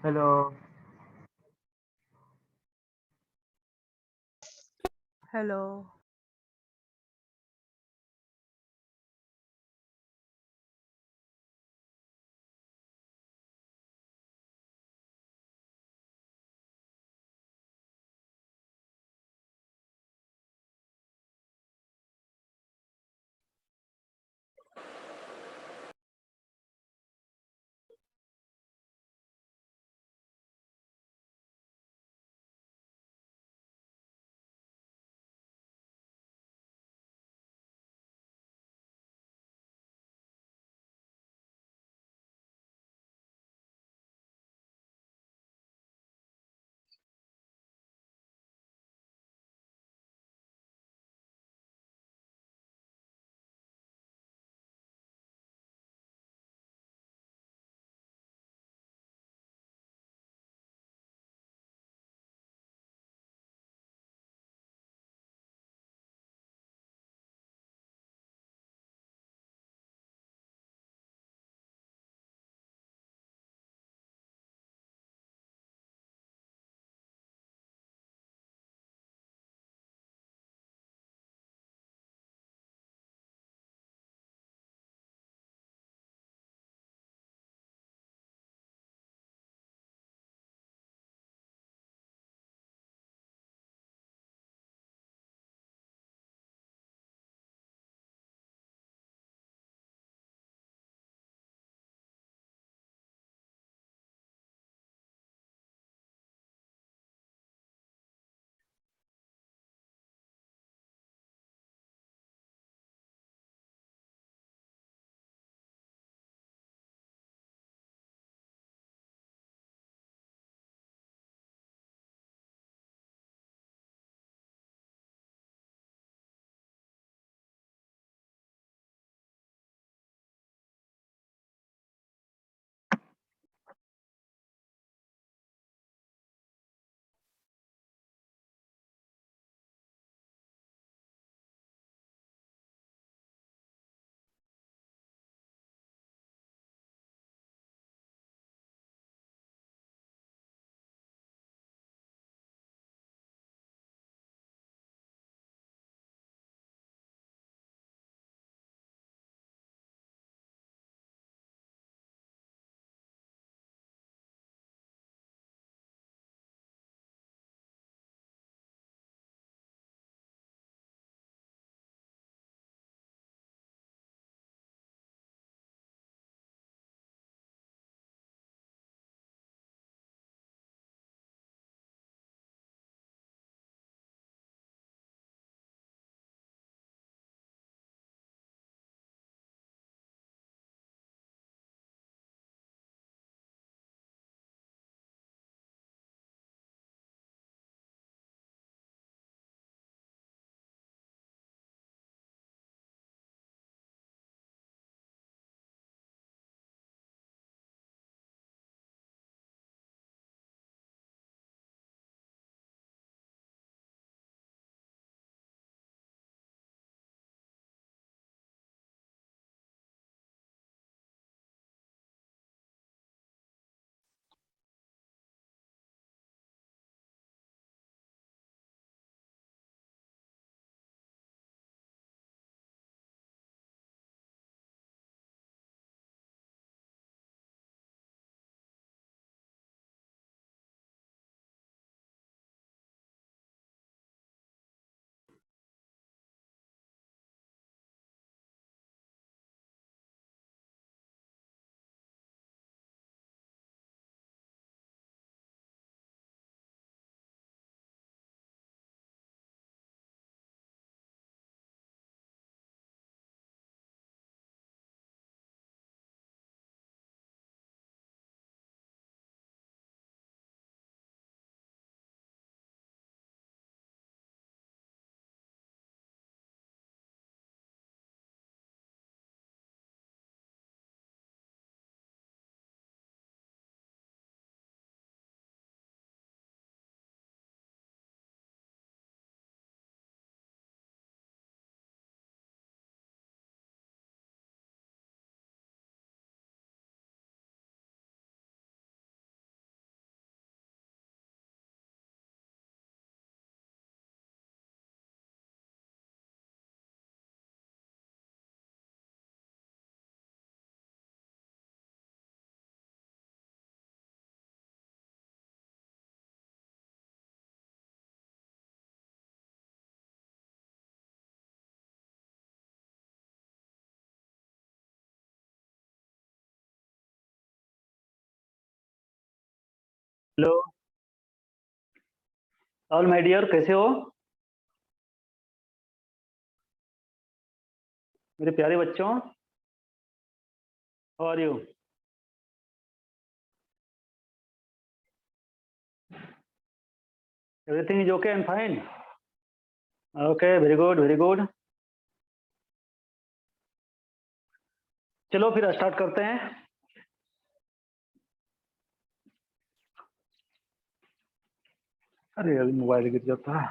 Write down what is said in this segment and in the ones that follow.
Hello. Hello. Hello all my dear, कैसे हो मेरे प्यारे बच्चों? How are you? Everything is okay and fine? Okay, very good very good. चलो फिर स्टार्ट करते हैं। अरे अभी मोबाइल गिर जाता है।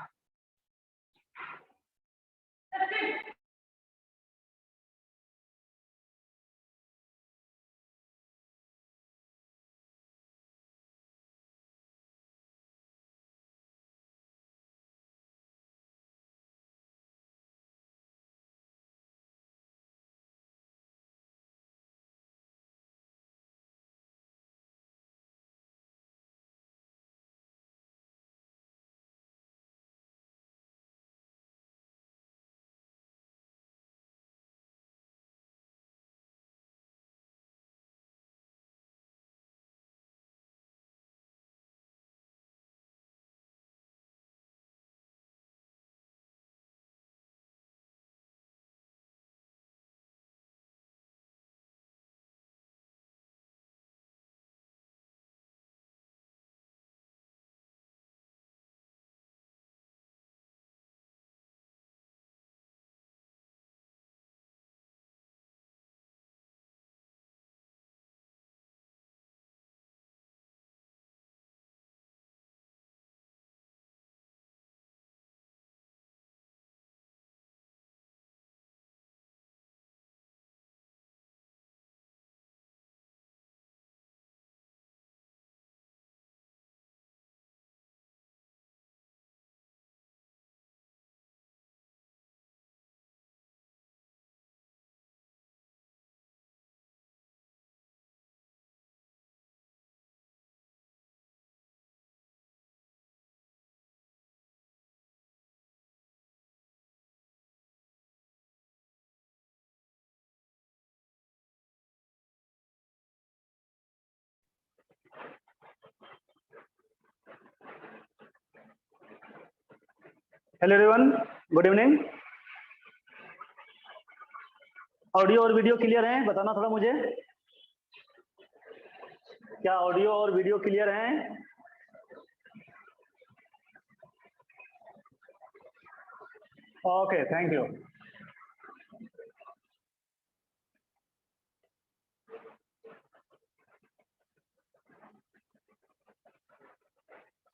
Hello everyone, good evening. Audio और वीडियो क्लियर है? बताना थोड़ा मुझे। क्या ऑडियो और वीडियो क्लियर हैं? Okay, thank you.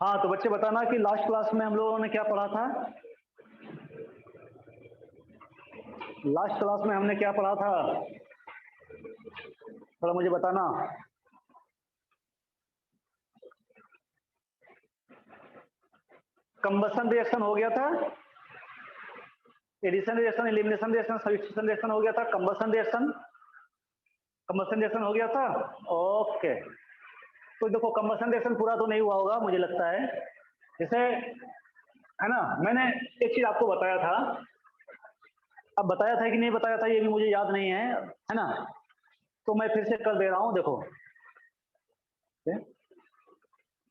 हाँ, तो बच्चे बताना कि लास्ट क्लास में हम लोगों ने क्या पढ़ा था। लास्ट क्लास में हमने क्या पढ़ा था, थोड़ा मुझे बताना। कंबसन रिएक्शन हो गया था, addition reaction, elimination reaction, substitution reaction हो गया था, कंबसन रिएक्शन हो गया था। ओके, तो देखो कंबसन रिएक्शन पूरा तो नहीं हुआ होगा मुझे लगता है, जैसे है ना। मैंने एक चीज आपको बताया था, अब बताया था कि नहीं बताया था ये भी मुझे याद नहीं है ना, तो मैं फिर से कर दे रहा हूं। देखो,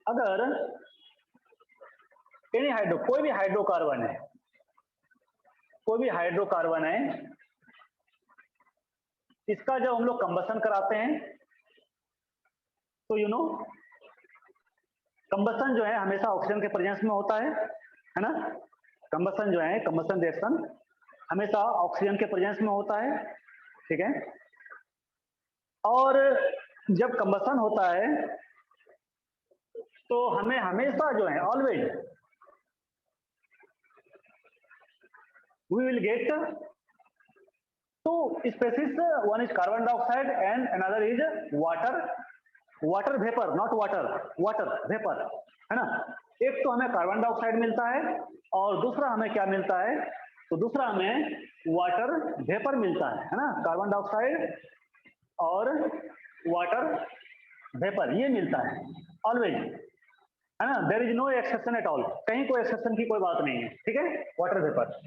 अगर कोई भी हाइड्रोकार्बन है, इसका जब हम लोग कंबसन कराते हैं तो कंबसन जो है हमेशा ऑक्सीजन के प्रेजेंस में होता है ना। कंबसन जो है, कंबसन रिएक्शन हमेशा ऑक्सीजन के प्रेजेंस में होता है, ठीक है। और जब कंबसन होता है तो हमें हमेशा जो है, always we will get two species, one is carbon dioxide and another is water vapour, not water vapour, है ना। एक तो हमें कार्बन डाइऑक्साइड मिलता है और दूसरा हमें क्या मिलता है, तो दूसरा हमें वाटर वेपर मिलता है ना। कार्बन डाइऑक्साइड और वाटर वेपर ये मिलता है ऑलवेज, है ना। There is no exception at all, कहीं कोई एक्सेप्शन की कोई बात नहीं है, ठीक है। Water vapour.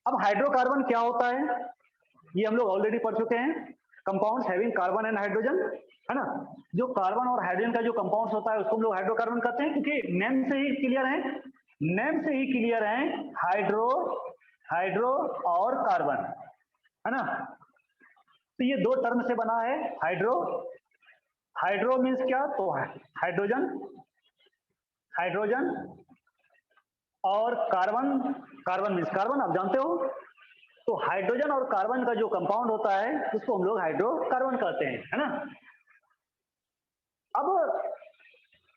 अब हाइड्रोकार्बन क्या होता है ये हम लोग ऑलरेडी पढ़ चुके हैं। Compounds having carbon and hydrogen, है ना। जो कार्बन और हाइड्रोजन का जो कंपाउंड्स होता है उसको हम लोग हाइड्रोकार्बन कहते हैं, क्योंकि नेम से ही क्लियर है, नेम से ही क्लियर है, हाइड्रो, हाइड्रो और कार्बन, है ना। तो ये दो टर्म से बना है हाइड्रो। हाइड्रो मीन्स क्या, तो हाइड्रोजन, हाइड्रोजन, और कार्बन, कार्बन मीन्स कार्बन, आप जानते हो। तो हाइड्रोजन और कार्बन का जो कंपाउंड होता है उसको हम लोग हाइड्रोकार्बन कहते हैं, है ना। अब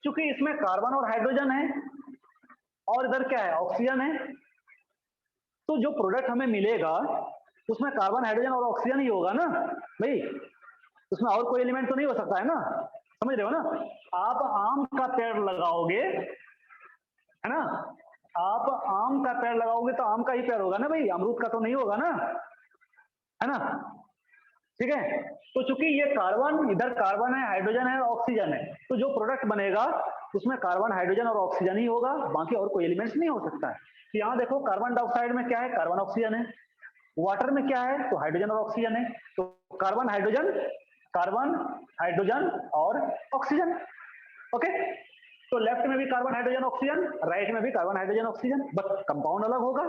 चूंकि इसमें कार्बन और हाइड्रोजन है और इधर क्या है, ऑक्सीजन है, तो जो प्रोडक्ट हमें मिलेगा उसमें कार्बन, हाइड्रोजन और ऑक्सीजन ही होगा ना भाई, उसमें और कोई एलिमेंट तो नहीं हो सकता है ना, समझ रहे हो ना। आप आम का पेड़ लगाओगे, है ना, आप आम का पेड़ लगाओगे तो आम का ही पेड़ होगा ना भाई, अमरूद का तो नहीं होगा ना, है ना। ठीक है, तो चूंकि ये कार्बन, इधर कार्बन है, हाइड्रोजन है, ऑक्सीजन है, तो जो प्रोडक्ट बनेगा उसमें कार्बन, हाइड्रोजन और ऑक्सीजन ही होगा, बाकी और कोई एलिमेंट्स नहीं हो सकता है। तो यहाँ देखो कार्बन डाइऑक्साइड में क्या है, कार्बन ऑक्सीजन है, वाटर में क्या है, तो हाइड्रोजन और ऑक्सीजन है, तो कार्बन हाइड्रोजन, कार्बन हाइड्रोजन और ऑक्सीजन। ओके, तो लेफ्ट में भी कार्बन हाइड्रोजन ऑक्सीजन, राइट में भी कार्बन हाइड्रोजन ऑक्सीजन, बस कंपाउंड अलग होगा।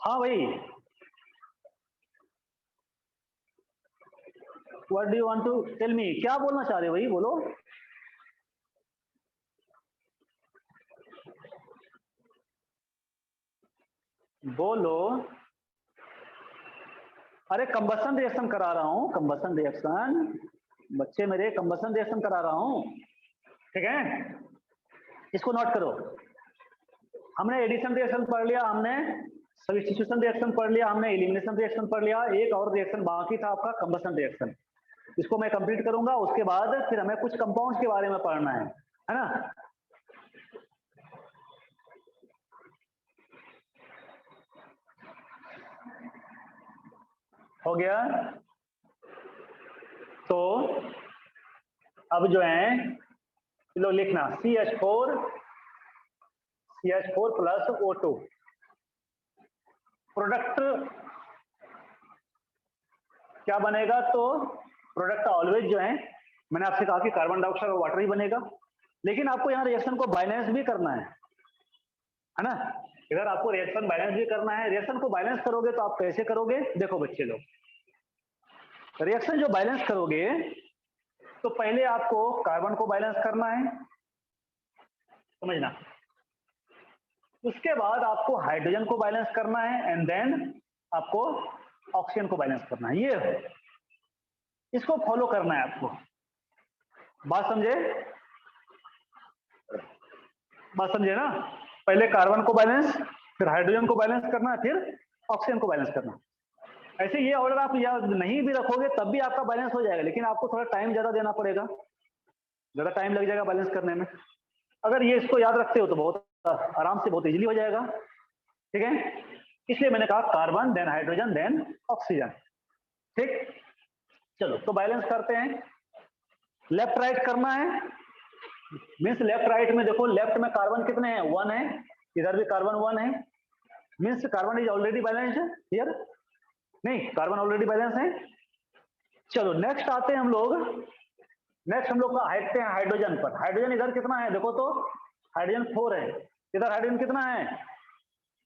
हाँ भाई, what do you want to tell me, क्या बोलना चाह रहे हो भाई, बोलो। बोलो। अरे कंबसन रिएक्शन करा रहा हूं, कंबसन रिएक्शन, बच्चे मेरे, कंबसन रिएक्शन करा रहा हूं, ठीक है। इसको नोट करो, हमने एडिशन रिएक्शन पढ़ लिया, हमने सब्स्टिट्यूशन रिएक्शन पढ़ लिया, हमने एलिमिनेशन रिएक्शन पढ़ लिया, एक और रिएक्शन बाकी था आपका कंबसन रिएक्शन। इसको मैं कंप्लीट करूंगा, उसके बाद फिर हमें कुछ कंपाउंड्स के बारे में पढ़ना है ना। हो गया, तो अब जो है लो लिखना CH4 प्लस O2 प्रोडक्ट क्या बनेगा, तो प्रोडक्ट ऑलवेज जो है, मैंने आपसे कहा कि कार्बन डाइऑक्साइड और वाटर ही बनेगा, लेकिन आपको यहाँ रिएक्शन को बैलेंस भी करना है ना। इधर आपको रिएक्शन बैलेंस भी करना है। रिएक्शन को बैलेंस करोगे तो आप कैसे करोगे, देखो बच्चे लोग, रिएक्शन जो बैलेंस करोगे तो पहले आपको कार्बन को बैलेंस करना है, समझना, उसके बाद आपको हाइड्रोजन को बैलेंस करना है, एंड देन आपको ऑक्सीजन को बैलेंस करना है। ये इसको फॉलो करना है आपको, बात समझे, बात समझे ना। पहले कार्बन को बैलेंस, फिर हाइड्रोजन को बैलेंस करना है, फिर ऑक्सीजन को बैलेंस करना। ऐसे ये ऑर्डर आप याद नहीं भी रखोगे तब भी आपका बैलेंस हो जाएगा, लेकिन आपको थोड़ा टाइम ज्यादा देना पड़ेगा, ज्यादा टाइम लग जाएगा बैलेंस करने में। अगर ये इसको याद रखते हो तो बहुत आराम से, बहुत इजीली हो जाएगा, ठीक है। इसलिए मैंने कहा carbon, then hydrogen, then oxygen, ठीक। चलो तो बैलेंस करते हैं, लेफ्ट राइट करना है, मीन्स लेफ्ट राइट में देखो, लेफ्ट में कार्बन कितने हैं, 1 है, इधर भी कार्बन 1 है, means carbon is already balanced here, नहीं कार्बन ऑलरेडी बैलेंस है। चलो नेक्स्ट आते हैं हम लोग, नेक्स्ट हम लोग हटते हैं हाइड्रोजन पर। हाइड्रोजन इधर कितना है देखो तो, हाइड्रोजन 4 है, इधर हाइड्रोजन कितना है,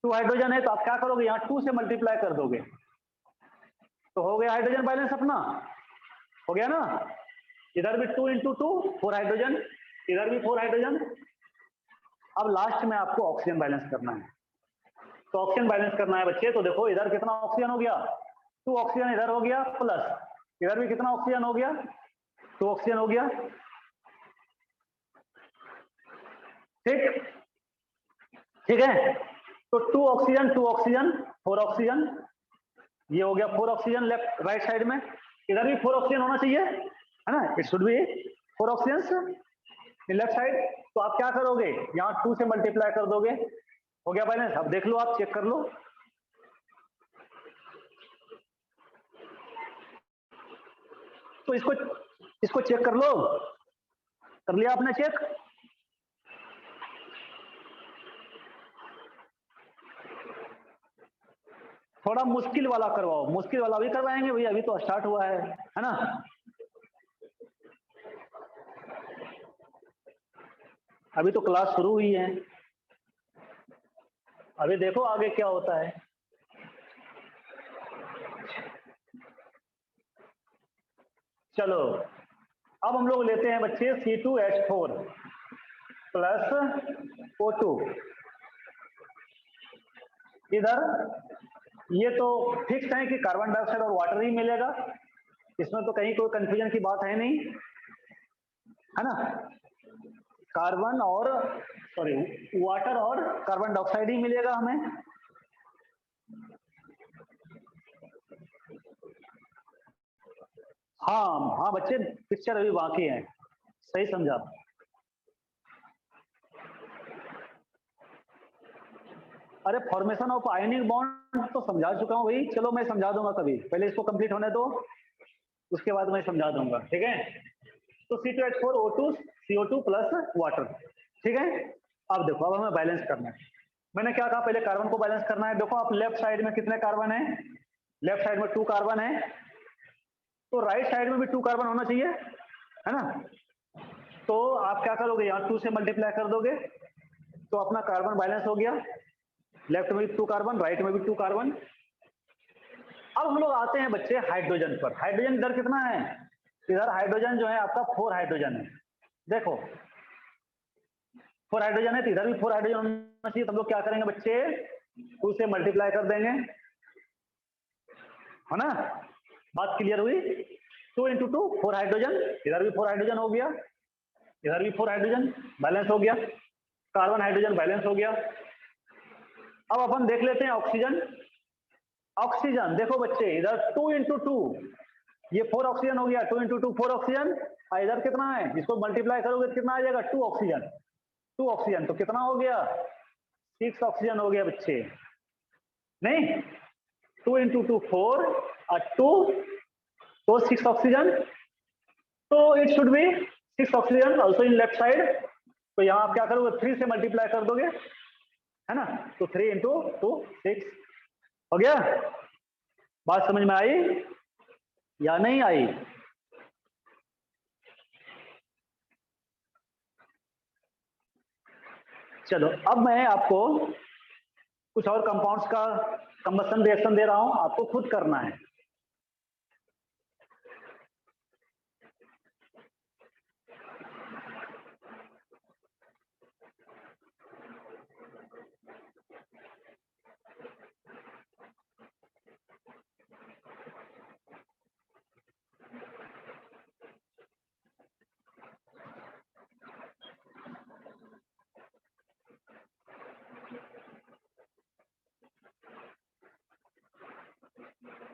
2 हाइड्रोजन है, तो आप क्या करोगे, यहाँ 2 से मल्टीप्लाई कर दोगे, तो हो गया हाइड्रोजन बैलेंस अपना, हो गया ना। इधर भी 2 इंटू 2 4 हाइड्रोजन, इधर भी 4 हाइड्रोजन। अब लास्ट में आपको ऑक्सीजन बैलेंस करना है, तो ऑक्सीजन बैलेंस करना है बच्चे, तो देखो इधर कितना ऑक्सीजन हो गया, 2 ऑक्सीजन इधर हो गया, प्लस इधर भी कितना ऑक्सीजन हो गया, 2 ऑक्सीजन हो गया, ठीक, ठीक है। तो 2 ऑक्सीजन 2 ऑक्सीजन 4 ऑक्सीजन, ये हो गया 4 ऑक्सीजन लेफ्ट राइट साइड में, इधर भी 4 ऑक्सीजन होना चाहिए, है ना, it should be 4 oxygen in left side. तो आप क्या करोगे, यहाँ 2 से मल्टीप्लाई कर दोगे, हो गया बैलेंस। अब देख लो, आप चेक कर लो, तो इसको चेक कर लो, कर लिया आपने चेक, थोड़ा मुश्किल वाला करवाओ, मुश्किल वाला भी करवाएंगे भैया, अभी तो स्टार्ट हुआ है ना। अभी तो क्लास शुरू हुई है, अभी देखो आगे क्या होता है। चलो अब हम लोग लेते हैं बच्चे C2H4 प्लस O2। इधर ये तो फिक्स है कि कार्बन डाइऑक्साइड और वाटर ही मिलेगा, इसमें तो कहीं कोई कंफ्यूजन की बात है नहीं, है ना। कार्बन और सॉरी वाटर और कार्बन डाइऑक्साइड ही मिलेगा हमें। हाँ हाँ बच्चे, पिक्चर अभी बाकी है, सही समझा। अरे फॉर्मेशन ऑफ आयनिक बॉन्ड तो समझा चुका हूँ भाई, चलो मैं समझा दूंगा कभी, पहले इसको कंप्लीट होने दो, उसके बाद मैं समझा दूंगा, ठीक है। तो C2H4 O2 CO2 plus water, ठीक है। अब देखो, अब हमें बैलेंस करना है। मैंने क्या कहा, पहले कार्बन को बैलेंस करना है। देखो आप लेफ्ट साइड में कितने कार्बन है, लेफ्ट साइड में 2 कार्बन है, तो राइट साइड में भी 2 कार्बन होना चाहिए, है ना। तो आप क्या करोगे, यहाँ 2 से मल्टीप्लाई कर दोगे, तो अपना कार्बन बैलेंस हो गया, लेफ्ट में भी 2 कार्बन, राइट में भी 2 कार्बन। अब हम लोग आते हैं बच्चे हाइड्रोजन पर। हाइड्रोजन इधर कितना है, इधर हाइड्रोजन जो है आपका 4 हाइड्रोजन है। देखो 4 हाइड्रोजन है, तो इधर भी 4 हाइड्रोजन होना चाहिए। तो हम लोग क्या करेंगे बच्चे, 2 से मल्टीप्लाई कर देंगे, है ना। बात क्लियर हुई। 2 इंटू 2 4 हाइड्रोजन, इधर भी 4 हाइड्रोजन हो गया, इधर भी 4 हाइड्रोजन, बैलेंस हो गया, कार्बन हाइड्रोजन बैलेंस हो गया। अब अपन देख लेते हैं ऑक्सीजन। ऑक्सीजन देखो बच्चे, इधर 2 इंटू 2, ये 4 ऑक्सीजन हो गया, 2 इंटू 2 4 ऑक्सीजन, और इधर कितना है, इसको मल्टीप्लाई करोगे तो कितना आ जाएगा, 2 ऑक्सीजन। 2 ऑक्सीजन तो कितना हो गया, 6 ऑक्सीजन हो गया बच्चे, नहीं 2 इंटू 2 4 और 2 तो 6 ऑक्सीजन, तो it should be 6 oxygen also in left side. तो यहाँ आप क्या करोगे, 3 से मल्टीप्लाई कर दोगे, है ना। तो 3 इंटू 2 6 हो गया। बात समझ में आई या नहीं आई। चलो अब मैं आपको कुछ और कंपाउंड्स का कंबशन रिएक्शन दे रहा हूं, आपको खुद करना है।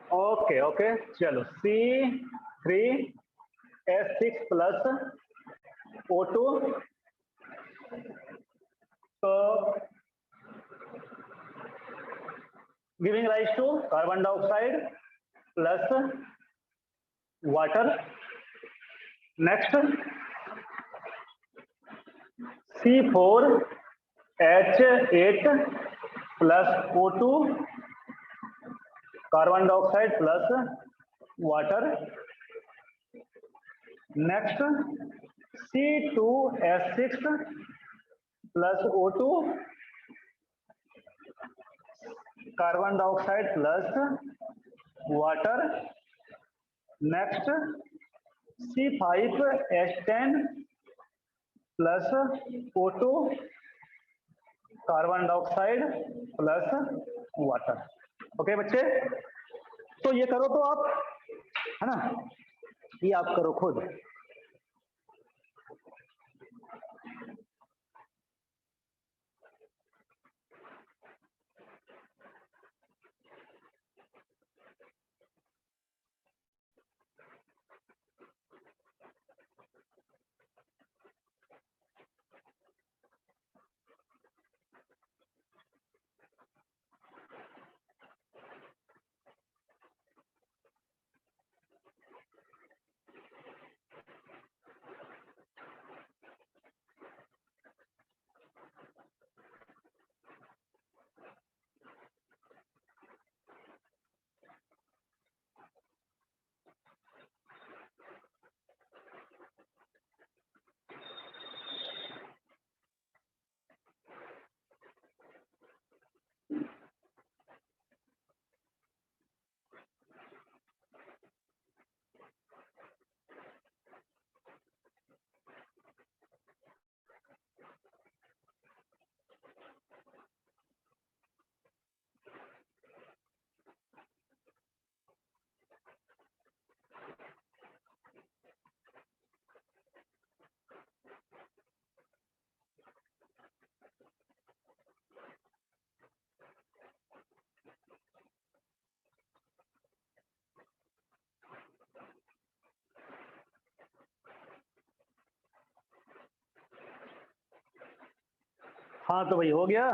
ओके ओके, चलो C3H6 प्लस O2, तो giving rise to carbon dioxide plus water. Next C4H8 plus O2 carbon dioxide plus water. Next C2H6 plus O2 carbon dioxide plus water. Next C5H10 plus O2 carbon dioxide plus water. Okay बच्चे, तो ये करो तो आप, है ना, ये आप करो खुद। हाँ तो भाई हो गया।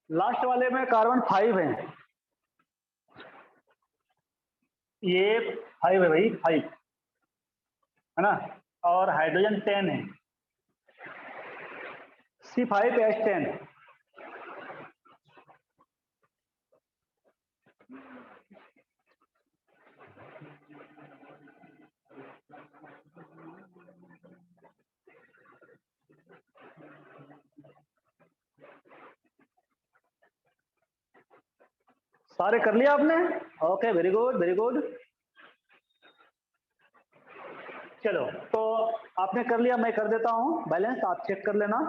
लास्ट वाले में कार्बन 5 है, ये 5 है भाई, 5 है ना, और हाइड्रोजन 10 है, C5H10। सारे कर लिया आपने? Okay, very good very good. चलो तो आपने कर लिया, मैं कर देता हूं बैलेंस, आप चेक कर लेना।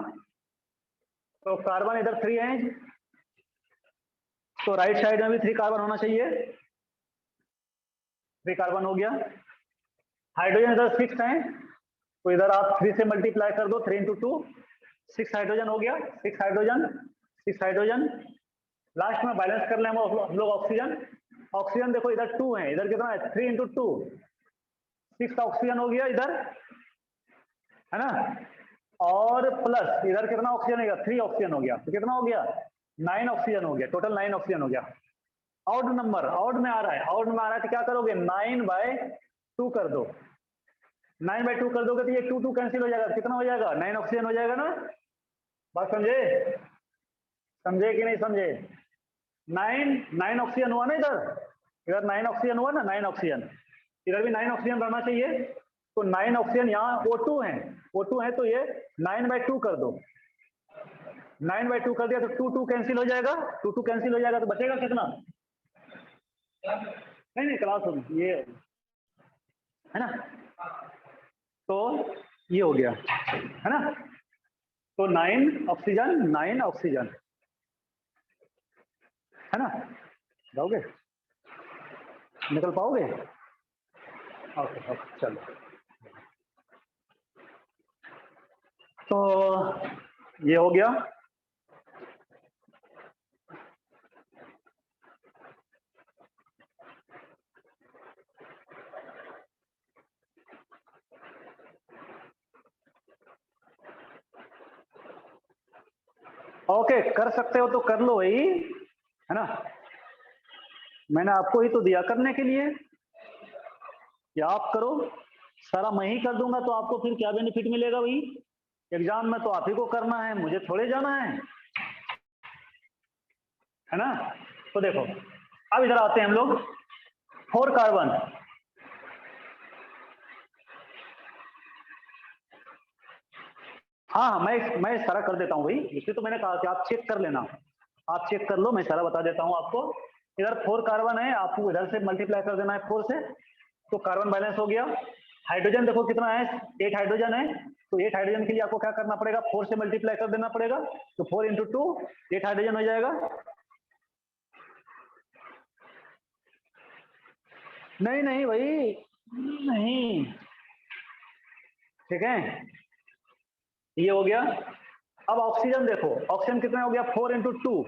तो कार्बन इधर 3 है, तो राइट साइड में भी 3 कार्बन होना चाहिए, 3 कार्बन हो गया। हाइड्रोजन इधर 6 है, तो इधर आप 3 से मल्टीप्लाई कर दो, 3 इंटू 2, 6 हाइड्रोजन हो गया, 6 हाइड्रोजन, 6 हाइड्रोजन। लास्ट में बैलेंस कर लें हम लोग ऑक्सीजन। ऑक्सीजन देखो इधर 2 है, इधर कितना है, 3 इंटू 2, 6 ऑक्सीजन हो गया इधर, है ना, और प्लस इधर कितना ऑक्सीजन हो गया, 3 ऑक्सीजन हो गया, तो कितना हो गया, 9 ऑक्सीजन हो गया, टोटल 9 ऑक्सीजन हो गया। ऑड नंबर, ऑड में आ रहा है, ऑड में आ रहा है तो क्या करोगे, 9/2 कर दो, 9/2 कर दोगे तो ये 2 2 कैंसिल हो जाएगा, कितना हो जाएगा, 9 ऑक्सीजन हो जाएगा ना। बात समझे, समझे कि नहीं समझे? 9 ऑक्सीजन हुआ ना इधर, इधर 9 ऑक्सीजन हुआ ना, 9 ऑक्सीजन, इधर भी 9 ऑक्सीजन रहना चाहिए। तो 9 ऑक्सीजन यहाँ O2 है, O2 है तो ये 9/2 कर दो, 9/2 कर दिया तो 2 2 कैंसिल हो जाएगा, 2 2 कैंसिल हो जाएगा तो बचेगा कितना, नहीं नहीं क्लास होगी ये, है ना, तो ये हो गया, है ना। तो 9 ऑक्सीजन, 9 ऑक्सीजन, है ना, जाओगे, निकल पाओगे? ओके ओके चलो, तो ये हो गया। ओके कर सकते हो तो कर लो भाई, है ना, मैंने आपको ही तो दिया करने के लिए कि आप करो, सारा मैं ही कर दूंगा तो आपको फिर क्या बेनिफिट मिलेगा भाई, एग्जाम में तो आप ही को करना है, मुझे थोड़े जाना है ना। तो देखो अब इधर आते हैं हम लोग, 4 कार्बन, हाँ हाँ मैं सारा कर देता हूँ भाई, इसलिए तो मैंने कहा कि आप चेक कर लेना, आप चेक कर लो, मैं सारा बता देता हूँ आपको। इधर 4 कार्बन है, आपको इधर से मल्टीप्लाई कर देना है 4 से, तो कार्बन बैलेंस हो गया। हाइड्रोजन देखो कितना है, 8 हाइड्रोजन है, तो 8 हाइड्रोजन के लिए आपको क्या करना पड़ेगा, 4 से मल्टीप्लाई कर देना पड़ेगा, तो 4 इंटू 2 8 हाइड्रोजन हो जाएगा। नहीं नहीं भाई, नहीं, ठीक है, ये हो गया। अब ऑक्सीजन देखो, ऑक्सीजन कितना हो गया, 4 इंटू 2,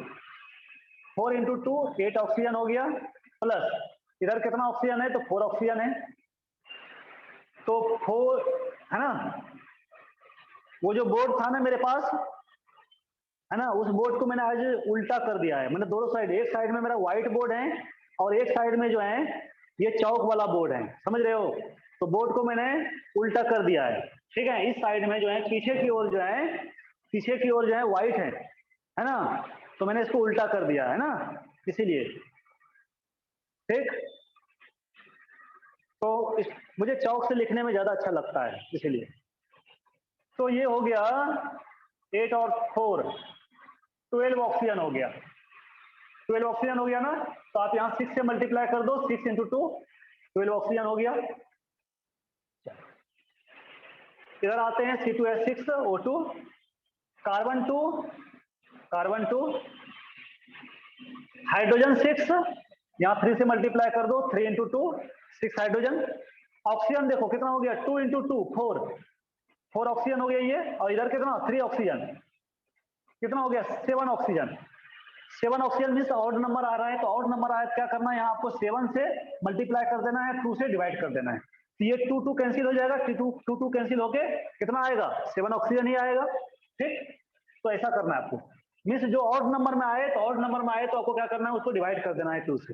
4 इंटू 2 8 ऑक्सीजन हो गया, प्लस इधर कितना ऑक्सीजन है, तो 4 ऑक्सीजन है, तो 4, है ना, वो जो बोर्ड था ना मेरे पास, है ना, उस बोर्ड को मैंने आज उल्टा कर दिया है, मैंने दोनों साइड, एक साइड में मेरा व्हाइट बोर्ड है और एक साइड में जो है ये चौक वाला बोर्ड है, समझ रहे हो, तो बोर्ड को मैंने उल्टा कर दिया है, ठीक है। इस साइड में जो है पीछे की ओर जो है, पीछे की ओर जो है व्हाइट है ना, तो मैंने इसको उल्टा कर दिया है ना, इसीलिए, ठीक। तो मुझे चौक से लिखने में ज्यादा अच्छा लगता है इसीलिए। तो ये हो गया 8 और 4, 12 ऑक्सीजन हो गया, 12 ऑक्सीजन हो गया ना, तो आप यहाँ 6 से मल्टीप्लाई कर दो, 6 इंटू 2 12 ऑक्सीजन हो गया। इधर आते हैं C2H6O2, कार्बन 2 कार्बन 2, हाइड्रोजन 6, यहाँ 3 से मल्टीप्लाई कर दो, 3 इंटू 2 6 हाइड्रोजन। ऑक्सीजन देखो कितना हो गया, 2 इंटू 2 4 ऑक्सीजन हो गया ये, और इधर कितना 3 ऑक्सीजन, कितना हो गया 7 oxygen. 7 oxygen means odd number आ रहा है, तो ऑड नंबर आया क्या करना है, यहाँ आपको 7 से मल्टीप्लाई कर देना है, 2 से डिवाइड कर देना है, तो ये 2 कैंसिल हो जाएगा, 2 कैंसिल होके कितना आएगा 7 ऑक्सीजन ही आएगा। ठीक, तो ऐसा करना है आपको, मीन्स जो ऑड नंबर में आए तो ऑड नंबर में आए तो आपको क्या करना है, उसको डिवाइड कर देना है 2 से।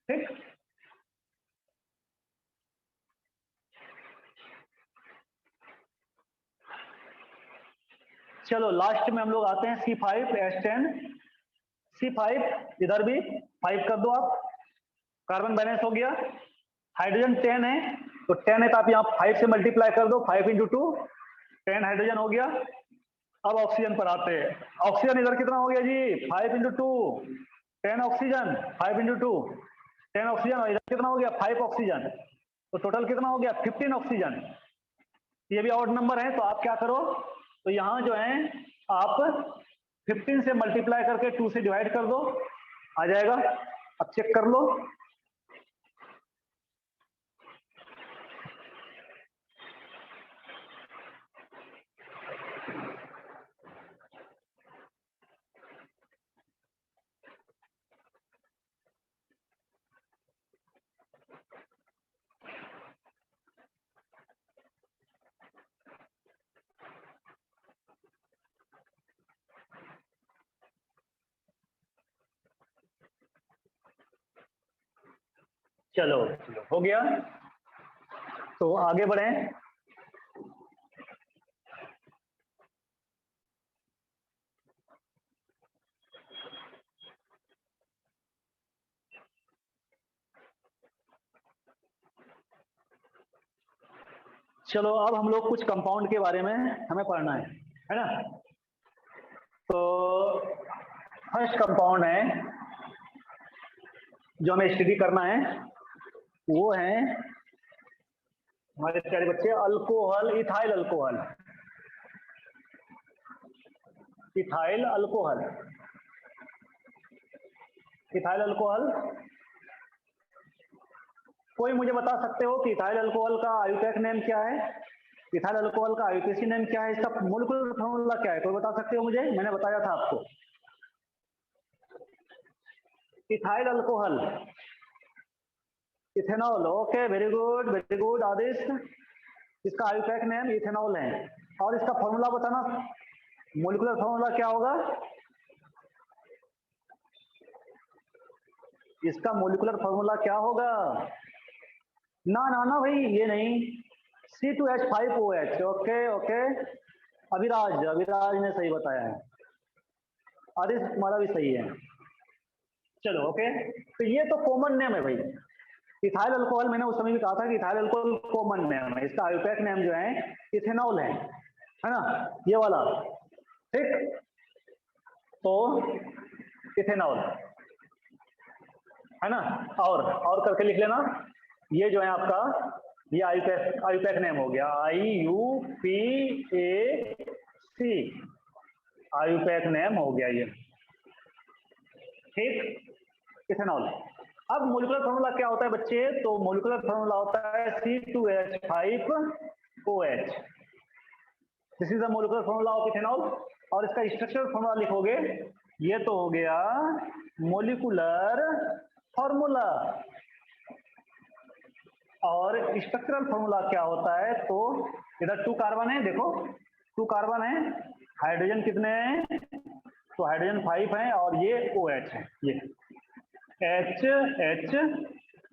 ठीक, चलो लास्ट में हम लोग आते हैं C5H10। C5 इधर भी 5 कर दो आप, कार्बन बैलेंस हो गया। हाइड्रोजन 10 है, तो 10 है तो आप यहाँ 5 से मल्टीप्लाई कर दो, 5 इंटू 2 10 हाइड्रोजन हो गया। अब ऑक्सीजन पर आते हैं, ऑक्सीजन इधर कितना हो गया जी 5 इंटू 2 10 ऑक्सीजन, 5 इंटू 2 10 ऑक्सीजन, और इधर कितना हो गया 5 ऑक्सीजन, तो टोटल कितना हो गया 15 ऑक्सीजन। ये भी ऑड नंबर है, तो आप क्या करो, तो यहाँ जो है आप 15 से मल्टीप्लाई करके 2 से डिवाइड कर दो, आ जाएगा। अब चेक कर लो, चलो हो गया, तो आगे बढ़ें। चलो अब हम लोग कुछ कंपाउंड के बारे में हमें पढ़ना है ना। तो फर्स्ट कंपाउंड है जो हमें स्टडी करना है, वो है हमारे प्यारे बच्चे alcohol, ethyl alcohol. Ethyl alcohol, ethyl alcohol, कोई मुझे बता सकते हो कि इथाइल अल्कोहल का आयुटैक नेम क्या है, इथाइल अल्कोहल का आयुपीएसी नेम क्या है, इसका मोलिकुलर फॉर्मूला क्या है, कोई बता सकते हो मुझे, मैंने बताया था आपको। Ethyl alcohol, ethanol, okay very good Adish, इसका आयुपैक नेम इथेनॉल है, और इसका फॉर्मूला बताना, मोलिकुलर फॉर्मूला क्या होगा, इसका मोलिकुलर फॉर्मूला क्या होगा, ना ना ना भाई ये नहीं, C2H5OH, okay okay, Abhiraj, Abhiraj ने सही बताया है, आदिश तुम्हारा भी सही है। चलो ओके, तो ये तो कॉमन नेम है भाई, इथाइल अल्कोहल, मैंने उस समय भी कहा था कि इथाइल अल्कोहल कॉमन नेम है, इसका आयुपैक नेम जो है इथेनॉल है ना, ये वाला। ठीक, तो इथेनॉल है ना, और करके लिख लेना, ये जो है आपका, ये आयुपैक नेम हो गया, IUPAC, आयुपैक नेम हो गया ये। ठीक, इथेनॉल। अब मोलिकुलर फॉर्मूला क्या होता है बच्चे, तो मोलिकुलर फॉर्मूला होता है C2H5OH, this is the molecular formula of ethanol, और इसका स्ट्रक्चरल फॉर्मूला लिखोगे, ये तो हो गया मोलिकुलर फॉर्मूला, और स्ट्रक्चरल फॉर्मूला क्या होता है, तो इधर 2 कार्बन है, देखो 2 कार्बन है, हाइड्रोजन कितने हैं, तो हाइड्रोजन 5 है, और ये OH है, ये H H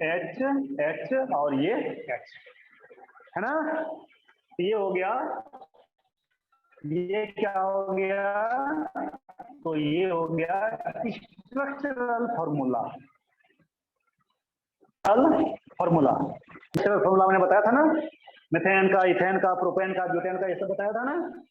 H H और ये H है ना, ये हो गया, ये क्या हो गया, तो ये हो गया structural formula, formula, structural formula मैंने बताया था ना, मीथेन का, इथेन का, प्रोपेन का, ब्यूटेन का, ये सब बताया था ना।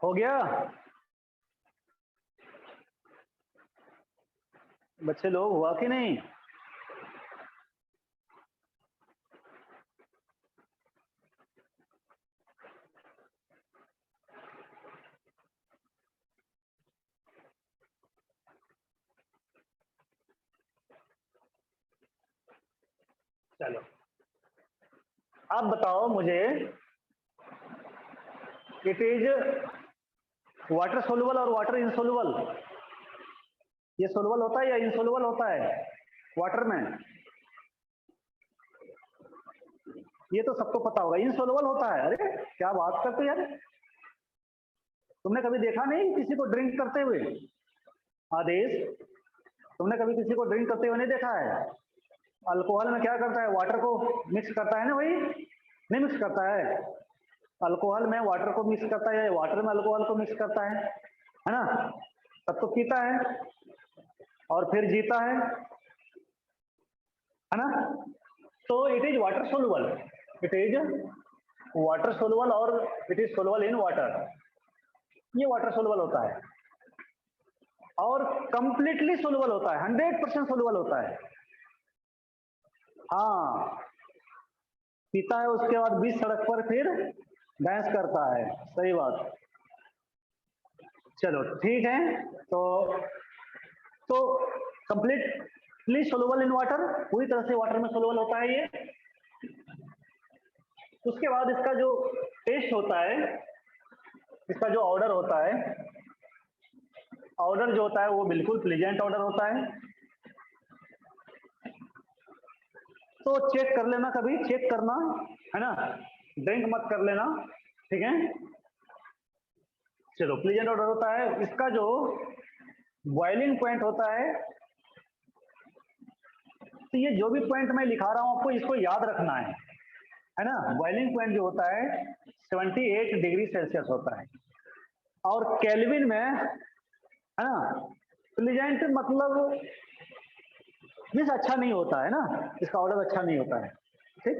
हो गया? बच्चे लोग हुआ कि नहीं? चलो अब बताओ मुझे, इट इज वाटर सोलुबल और वाटर इनसोलुबल। ये सोलुबल होता है या इनसोलुबल होता है वाटर में? ये तो सबको पता होगा, इनसोलुबल होता है। अरे क्या बात करते हो यार, तुमने कभी देखा नहीं किसी को ड्रिंक करते हुए? आदेश, तुमने कभी किसी को ड्रिंक करते हुए नहीं देखा है? अल्कोहल में क्या करता है, वाटर को मिक्स करता है ना भाई, नहीं मिक्स करता है? अल्कोहल में वाटर को मिक्स करता है, वाटर में अल्कोहल को मिक्स करता है ना? तब तो पीता है और फिर जीता है ना? तो it is water soluble, it is water soluble और it is soluble in water. ये वाटर सोलुबल होता है और कंप्लीटली सोलुबल होता है, 100% सोलुबल होता है। हाँ, पीता है उसके बाद बीच सड़क पर फिर डांस करता है। सही बात। चलो ठीक है, तो कंप्लीटली सोलुबल इन वाटर, पूरी तरह से वाटर में सोलुबल होता है ये। उसके बाद इसका जो टेस्ट होता है, इसका जो ऑर्डर होता है, ऑर्डर जो होता है वो बिल्कुल प्लीजेंट ऑर्डर होता है। तो चेक कर लेना, कभी चेक करना है ना, ड्रिंक मत कर लेना, ठीक है? चलो, प्लीजेंट ऑर्डर होता है। इसका जो बॉइलिंग पॉइंट होता है, तो ये जो भी पॉइंट मैं लिखा रहा हूं आपको इसको याद रखना है ना? बॉइलिंग पॉइंट जो होता है 78 डिग्री सेल्सियस होता है और केल्विन में, है ना? प्लीजेंट मतलब मीन्स अच्छा नहीं होता है ना, इसका ऑर्डर अच्छा नहीं होता है, ठीक?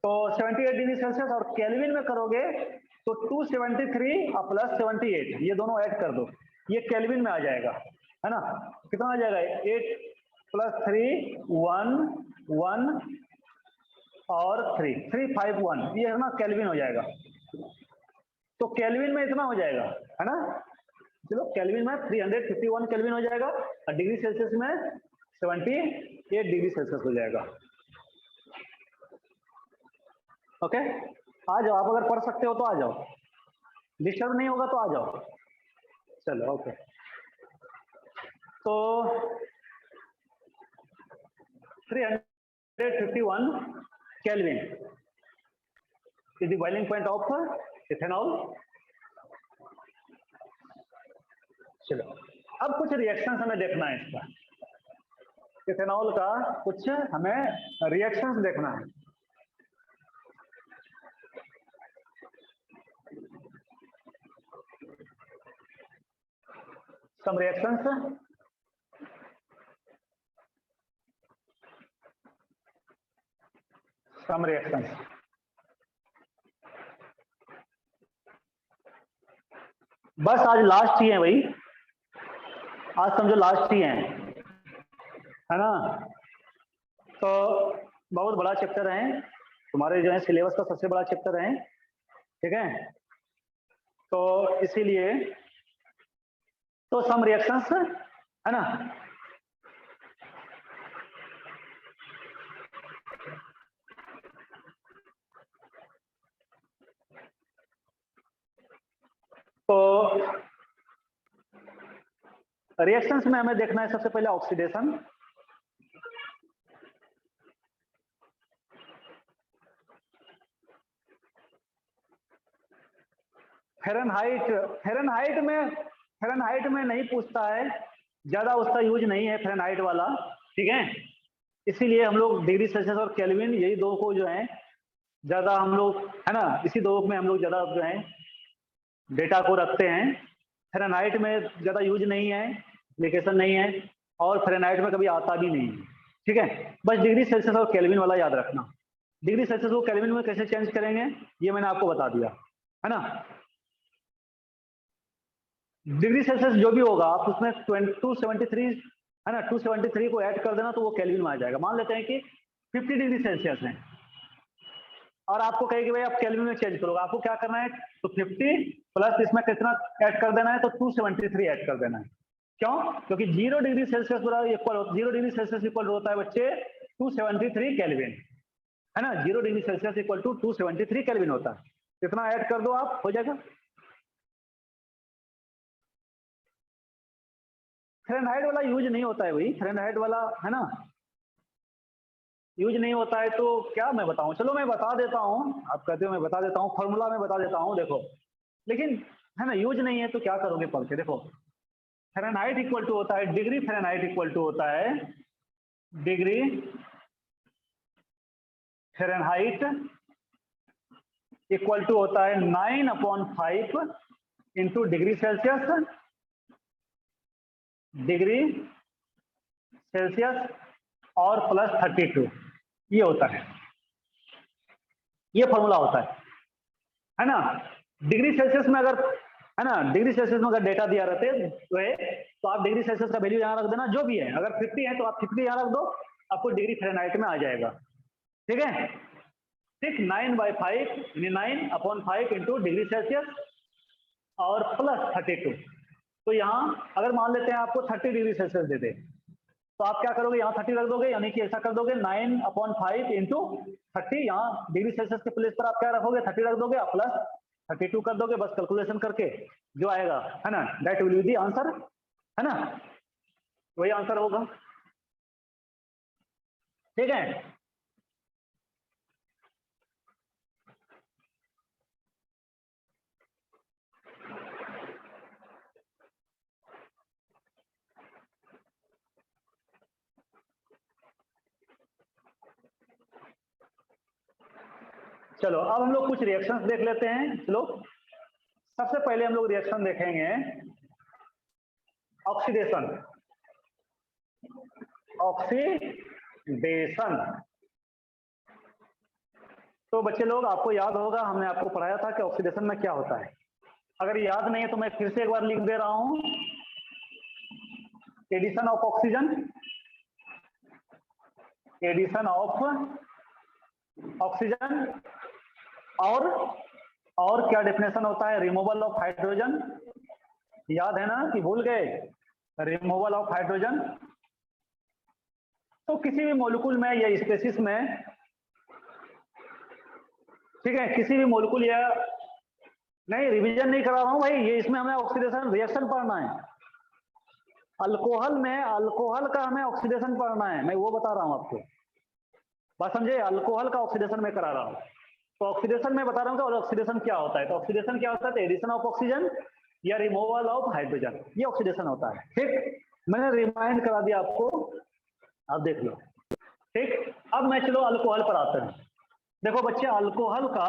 तो 78 डिग्री सेल्सियस और केल्विन में करोगे तो 273 और प्लस 78 ये दोनों ऐड कर दो, ये केल्विन में आ जाएगा, है ना? कितना आ जाएगा? 8 प्लस 3 1 1 और 3 351, ये है ना केल्विन हो जाएगा। तो केल्विन में इतना हो जाएगा, है ना? चलो, केल्विन में 351 केल्विन हो जाएगा और डिग्री सेल्सियस में 78 डिग्री सेल्सियस हो जाएगा। ओके, आ जाओ, आप अगर पढ़ सकते हो तो आ जाओ, डिस्टर्ब नहीं होगा तो आ जाओ। चलो ओके, तो 351 kelvin is the boiling point of ethanol. चलो, अब कुछ रिएक्शंस हमें देखना है इसका, इथेनॉल का कुछ हमें रिएक्शंस देखना है। Some reactions, some reactions. बस आज लास्ट ही है भाई, आज समझो लास्ट ही है ना? तो बहुत बड़ा चैप्टर है, तुम्हारे जो है सिलेबस का सबसे बड़ा चैप्टर है, ठीक है? तो इसीलिए तो सम रिएक्शंस, है ना? तो रिएक्शंस में हमें देखना है सबसे पहले ऑक्सीडेशन। फ़ारेनहाइट में नहीं पूछता है, ज्यादा उसका यूज नहीं है फ़ारेनहाइट वाला, ठीक है? इसीलिए हम लोग डिग्री सेल्सियस और केल्विन यही दो को जो है ज्यादा हम लोग, है ना, इसी दो में हम लोग ज्यादा जो है डेटा को रखते हैं। फ़ारेनहाइट में ज्यादा यूज नहीं है, एप्लीकेशन नहीं है, और फ़ारेनहाइट में कभी आता भी नहीं है, ठीक है? बस डिग्री सेल्सियस और केल्विन वाला याद रखना। डिग्री सेल्सियस को केल्विन में कैसे चेंज करेंगे ये मैंने आपको बता दिया, है ना? डिग्री सेल्सियस जो भी होगा आप उसमें 273 है ना, 273 को ऐड कर देना तो वो केल्विन में आ जाएगा। मान लेते हैं कि 50 डिग्री सेल्सियस है और आपको कहे कि भाई आप केल्विन में चेंज करोगे, आपको क्या करना है, तो 50 प्लस इसमें कितना ऐड कर देना है, तो 273 ऐड कर देना है। क्यों? क्योंकि 0 degree Celsius equal 0 degree Celsius equal होता है बच्चे 273 केल्विन, है ना। 0 degree Celsius equal to 273 kelvin होता है। कितना ऐड कर दो आप, हो जाएगा। फ़ारेनहाइट वाला यूज नहीं होता है भाई, फ़ारेनहाइट वाला है ना यूज नहीं होता है। तो क्या मैं बताऊं, चलो मैं बता देता हूं, आप कहते हो मैं बता देता हूं, फॉर्मूला में बता देता हूं, देखो। लेकिन है ना यूज नहीं है तो क्या करोगे पढ़ के, देखो। फ़ारेनहाइट इक्वल टू होता है, डिग्री फ़ारेनहाइट इक्वल टू होता है डिग्री फ़ारेनहाइट इक्वल टू होता है 9/5 into degree Celsius, degree Celsius और प्लस 32, ये होता है, ये फॉर्मूला होता है ना। डिग्री सेल्सियस में अगर है ना, डिग्री सेल्सियस में अगर डेटा दिया रहते तो आप डिग्री सेल्सियस का वैल्यू यहाँ रख देना जो भी है, अगर 50 है तो आप 50 यहाँ रख दो, आपको डिग्री फ़ारेनहाइट में आ जाएगा। ठीक है, 9/5 यानी 9/5 इंटू डिग्री सेल्सियस और प्लस 32। तो यहाँ अगर मान लेते हैं आपको 30 डिग्री सेल्सियस दे दे, तो आप क्या करोगे, यहाँ 30 रख दोगे, यानी कि ऐसा कर दोगे 9/5 इंटू 30, यहाँ डिग्री सेल्सियस के प्लेस पर आप क्या रखोगे, 30 रख दोगे, प्लस 32 कर दोगे, बस कैलकुलेशन करके जो आएगा है ना, that will be the answer, है ना, वही आंसर होगा। ठीक है, चलो अब हम लोग कुछ रिएक्शंस देख लेते हैं। चलो सबसे पहले हम लोग रिएक्शन देखेंगे ऑक्सीडेशन। ऑक्सीडेशन, तो बच्चे लोग आपको याद होगा हमने आपको पढ़ाया था कि ऑक्सीडेशन में क्या होता है। अगर याद नहीं है तो मैं फिर से एक बार लिख दे रहा हूं, addition of oxygen, addition of oxygen, और क्या डेफिनेशन होता है, रिमूवल ऑफ हाइड्रोजन, याद है ना कि भूल गए, रिमूवल ऑफ हाइड्रोजन। तो किसी भी मॉलिक्यूल में या स्पेसिस में, ठीक है, किसी भी मॉलिक्यूल या, नहीं रिवीजन नहीं करा रहा हूं भाई, ये इसमें हमें ऑक्सीडेशन रिएक्शन पढ़ना है। अल्कोहल में अल्कोहल का हमें ऑक्सीडेशन पढ़ना है, मैं वो बता रहा हूं आपको, बात समझे, अल्कोहल का ऑक्सीडेशन में करा रहा हूं। तो ऑक्सीडेशन में बता रहा हूं कि ऑक्सीडेशन क्या होता है, तो ऑक्सीडेशन क्या होता है, एडिशन ऑफ ऑक्सीजन या रिमूवल ऑफ हाइड्रोजन, ये ऑक्सीडेशन होता है। ठीक, मैंने रिमाइंड करा दिया आपको, आप देख लो। ठीक, अब मैं चलो अल्कोहल पर आते हैं। देखो बच्चे अल्कोहल का,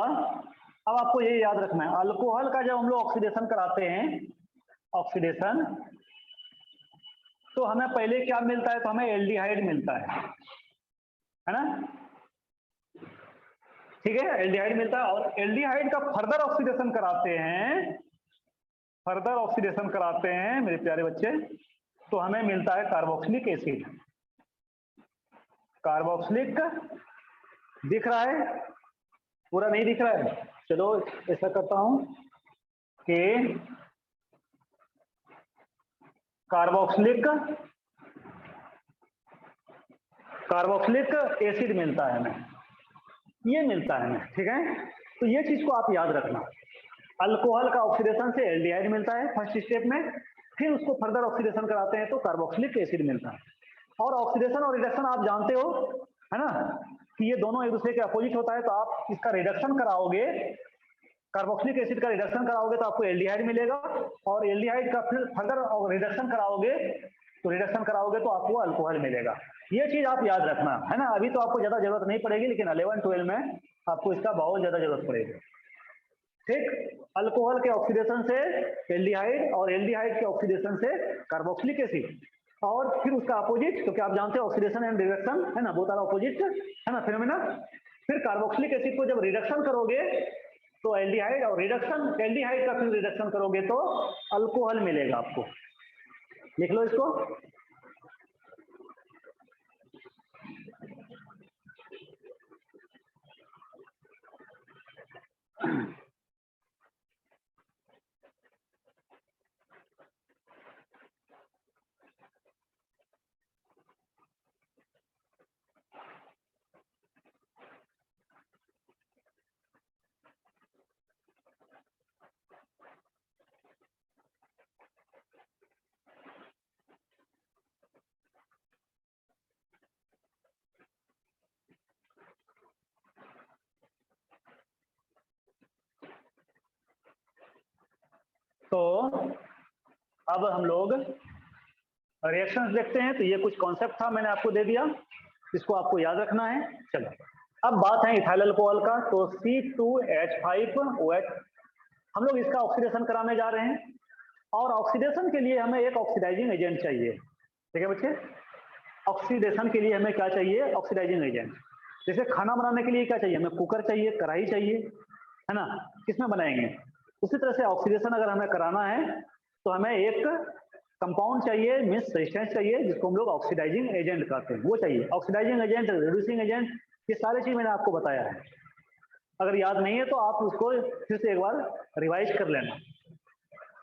अब आपको ये याद रखना है, अल्कोहल का जब हम लोग ऑक्सीडेशन कराते हैं, ऑक्सीडेशन, तो हमें पहले क्या मिलता है, तो हमें एल्डिहाइड मिलता है ना, ठीक है, एल्डिहाइड मिलता है। और एल्डिहाइड का फर्दर ऑक्सीडेशन कराते हैं, फर्दर ऑक्सीडेशन कराते हैं मेरे प्यारे बच्चे, तो हमें मिलता है कार्बोक्सिलिक एसिड। कार्बोक्सिलिक दिख रहा है, पूरा नहीं दिख रहा है, चलो ऐसा करता हूं कि कार्बोक्सिलिक एसिड मिलता है हमें, ये मिलता है हमें, ठीक है। तो ये चीज को आप याद रखना, अल्कोहल का ऑक्सीडेशन से एल्डिहाइड मिलता है फर्स्ट स्टेप में, फिर उसको फर्दर ऑक्सीडेशन कराते हैं तो कार्बोक्सिलिक एसिड मिलता है। और ऑक्सीडेशन और रिडक्शन आप जानते हो, है ना, कि ये दोनों एक दूसरे के अपोजिट होता है, तो आप इसका रिडक्शन कराओगे, कार्बोक्सिलिक एसिड का रिडक्शन कराओगे तो आपको एल्डिहाइड मिलेगा, और एल्डिहाइड का फिर फर्दर रिडक्शन कराओगे, तो रिडक्शन कराओगे तो आपको अल्कोहल मिलेगा। ये चीज आप याद रखना, है ना। अभी तो आपको ज्यादा जरूरत नहीं पड़ेगी, लेकिन 11-12 में आपको इसका बहुत ज्यादा जरूरत पड़ेगी। ठीक, अल्कोहल के ऑक्सीडेशन से एल्डिहाइड और एल्डिहाइड के ऑक्सीडेशन से कार्बोक्सिलिक एसिड, और फिर उसका अपोजिट, क्योंकि आप जानते हैं ऑक्सीडेशन एंड रिडक्शन, है ना, बोथ आर अपोजिट, है ना, फिनोमेना। फिर कार्बोक्सिलिक एसिड को जब रिडक्शन करोगे तो एल्डिहाइड और रिडक्शन, एल्डिहाइड का फिर रिडक्शन करोगे तो अल्कोहल मिलेगा आपको। लिख लो इसको। तो अब हम लोग रिएक्शंस देखते हैं। तो ये कुछ कॉन्सेप्ट था, मैंने आपको दे दिया, इसको आपको याद रखना है। चलो अब बात है इथाइल अल्कोहल का। तो C2H5OH हम लोग इसका ऑक्सीडेशन कराने जा रहे हैं, और ऑक्सीडेशन के लिए हमें एक ऑक्सीडाइजिंग एजेंट चाहिए। ठीक है बच्चे, ऑक्सीडेशन के लिए हमें क्या चाहिए? Oxidising agent. जैसे खाना बनाने के लिए क्या चाहिए? हमें कुकर चाहिए, कढ़ाई चाहिए, है ना? किसमें बनाएंगे? उसी तरह से ऑक्सीडेशन अगर हमें कराना है तो हमें एक कंपाउंड चाहिए, मीन्स सब्सटेंस चाहिए, जिसको हम लोग ऑक्सीडाइजिंग एजेंट कहते हैं, वो चाहिए। ऑक्सीडाइजिंग एजेंट, रिड्यूसिंग एजेंट, ये सारी चीज मैंने आपको बताया है। अगर याद नहीं है तो आप उसको फिर से एक बार रिवाइज कर लेना।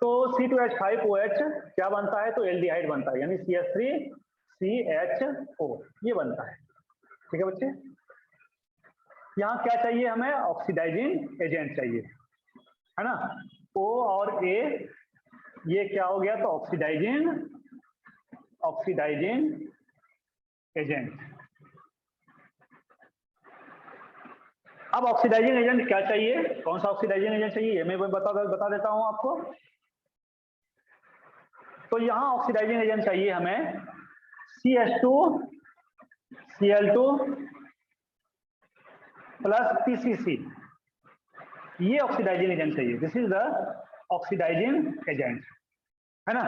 तो C2H5OH क्या बनता है? तो एल्डिहाइड बनता है, यानी CH3CHO ये बनता है। ठीक है बच्चे, यहाँ क्या चाहिए हमें? ऑक्सीडाइजिंग एजेंट चाहिए, है ना? O और A ये क्या हो गया? तो ऑक्सीडाइजिंग एजेंट। अब ऑक्सीडाइजिंग एजेंट क्या चाहिए? कौन सा ऑक्सीडाइजिंग एजेंट चाहिए ये मैं बता देता हूं आपको। तो यहां ऑक्सीडाइजिंग एजेंट चाहिए हमें CH2Cl2 प्लस PCC, ये ऑक्सीडाइजिंग एजेंट चाहिए। This is the oxidising agent, है ना?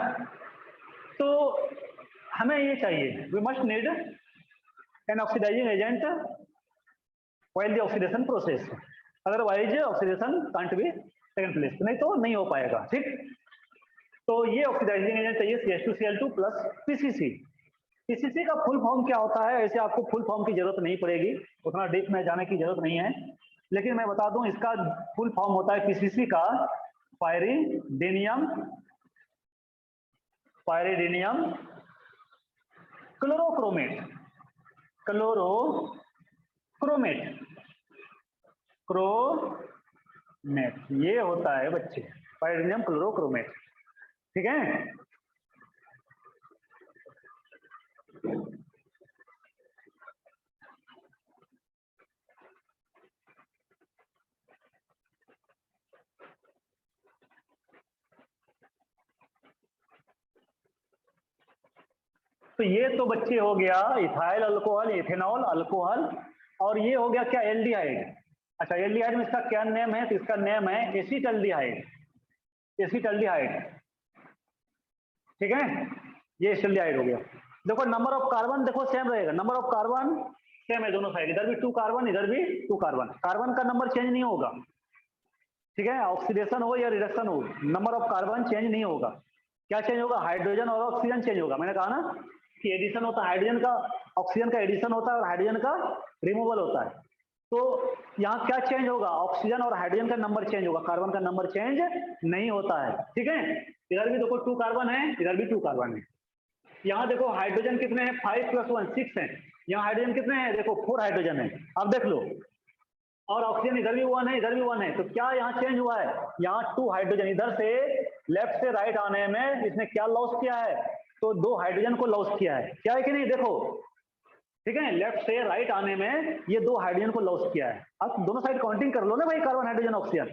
तो हमें ये चाहिए, we must need an oxidising agent while the oxidation process, otherwise oxidation can't be taken place, नहीं तो नहीं हो पाएगा। ठीक, तो ये ऑक्सीडाइजिंग एजेंट चाहिए CH2Cl2 प्लस PCC। PCC का फुल फॉर्म क्या होता है? ऐसे आपको फुल फॉर्म की जरूरत नहीं पड़ेगी, उतना डीप में जाने की जरूरत नहीं है, लेकिन मैं बता दूं इसका फुल फॉर्म होता है PCC का पायरिडिनियम क्लोरोक्रोमेट। क्रोमेट ये होता है बच्चे, पायरिडिनियम क्लोरोक्रोमेट। ठीक है, तो ये तो बच्चे हो गया इथाइल अल्कोहल, इथेनॉल अल्कोहल, और ये हो गया क्या? एल्डिहाइड। अच्छा, एल्डिहाइड में इसका क्या नेम है? तो इसका नेम है एसीटल्डिहाइड। ठीक है, ये एसिटल्डिहाइड हो गया। देखो नंबर ऑफ कार्बन देखो सेम रहेगा, नंबर ऑफ कार्बन सेम है दोनों साइड, इधर भी 2 कार्बन, इधर भी 2 कार्बन, कार्बन का नंबर चेंज नहीं होगा। ठीक है, ऑक्सीडेशन हो या रिडक्शन हो, नंबर ऑफ कार्बन चेंज नहीं होगा। क्या चेंज होगा? हाइड्रोजन और ऑक्सीजन चेंज होगा। मैंने कहा ना कि एडिशन होता है, हाइड्रोजन का ऑक्सीजन का एडिशन होता है और हाइड्रोजन का रिमूवल होता है। तो यहाँ क्या चेंज होगा? ऑक्सीजन और हाइड्रोजन का नंबर चेंज होगा, कार्बन का नंबर चेंज नहीं होता है। ठीक है, इधर भी देखो 2 कार्बन है, इधर भी 2 कार्बन है। यहाँ देखो हाइड्रोजन कितने हैं? 5 + 1 6 है। यहाँ हाइड्रोजन कितने हैं? देखो 4 हाइड्रोजन है। अब देख लो, और ऑक्सीजन इधर भी 1 है, इधर भी 1 है। तो क्या यहाँ चेंज हुआ है? यहाँ 2 हाइड्रोजन, इधर से लेफ्ट से राइट आने में इसने क्या लॉस किया है? तो 2 हाइड्रोजन को लॉस किया है। क्या है कि नहीं? देखो, ठीक है, लेफ्ट से राइट आने में ये 2 हाइड्रोजन को लॉस किया है। अब दोनों साइड काउंटिंग कर लो ना भाई, कार्बन हाइड्रोजन ऑक्सीजन।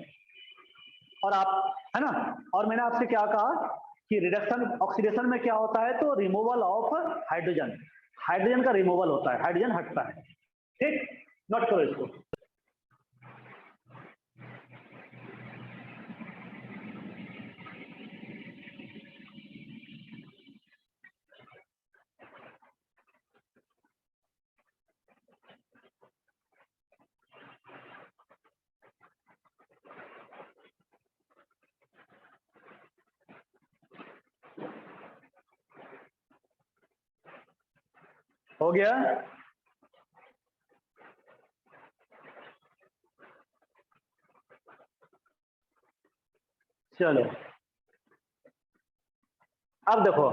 और आप, है ना? और मैंने आपसे क्या कहा कि रिडक्शन ऑक्सीडेशन में क्या होता है? तो रिमूवल ऑफ हाइड्रोजन, हाइड्रोजन का रिमूवल होता है, हाइड्रोजन हटता है। ठीक, नोट करो इसको। हो गया। चलो अब देखो,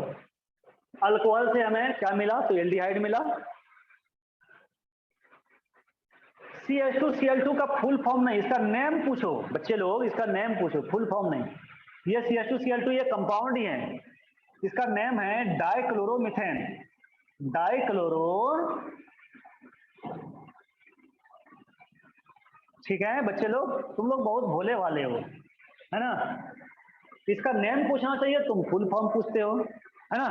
अल्कोहल से हमें क्या मिला, तो एल्डिहाइड मिला। CH2Cl2 का फुल फॉर्म नहीं, इसका नेम पूछो बच्चे लोग, इसका नेम पूछो, फुल फॉर्म नहीं। ये CH2Cl2 ये कंपाउंड ही है, इसका नेम है डाइक्लोरोमीथेन। डाइक्लोरो, ठीक है बच्चे लोग, तुम लोग बहुत भोले वाले हो, है ना। इसका नेम पूछना चाहिए, तुम फुल फॉर्म पूछते हो, है ना।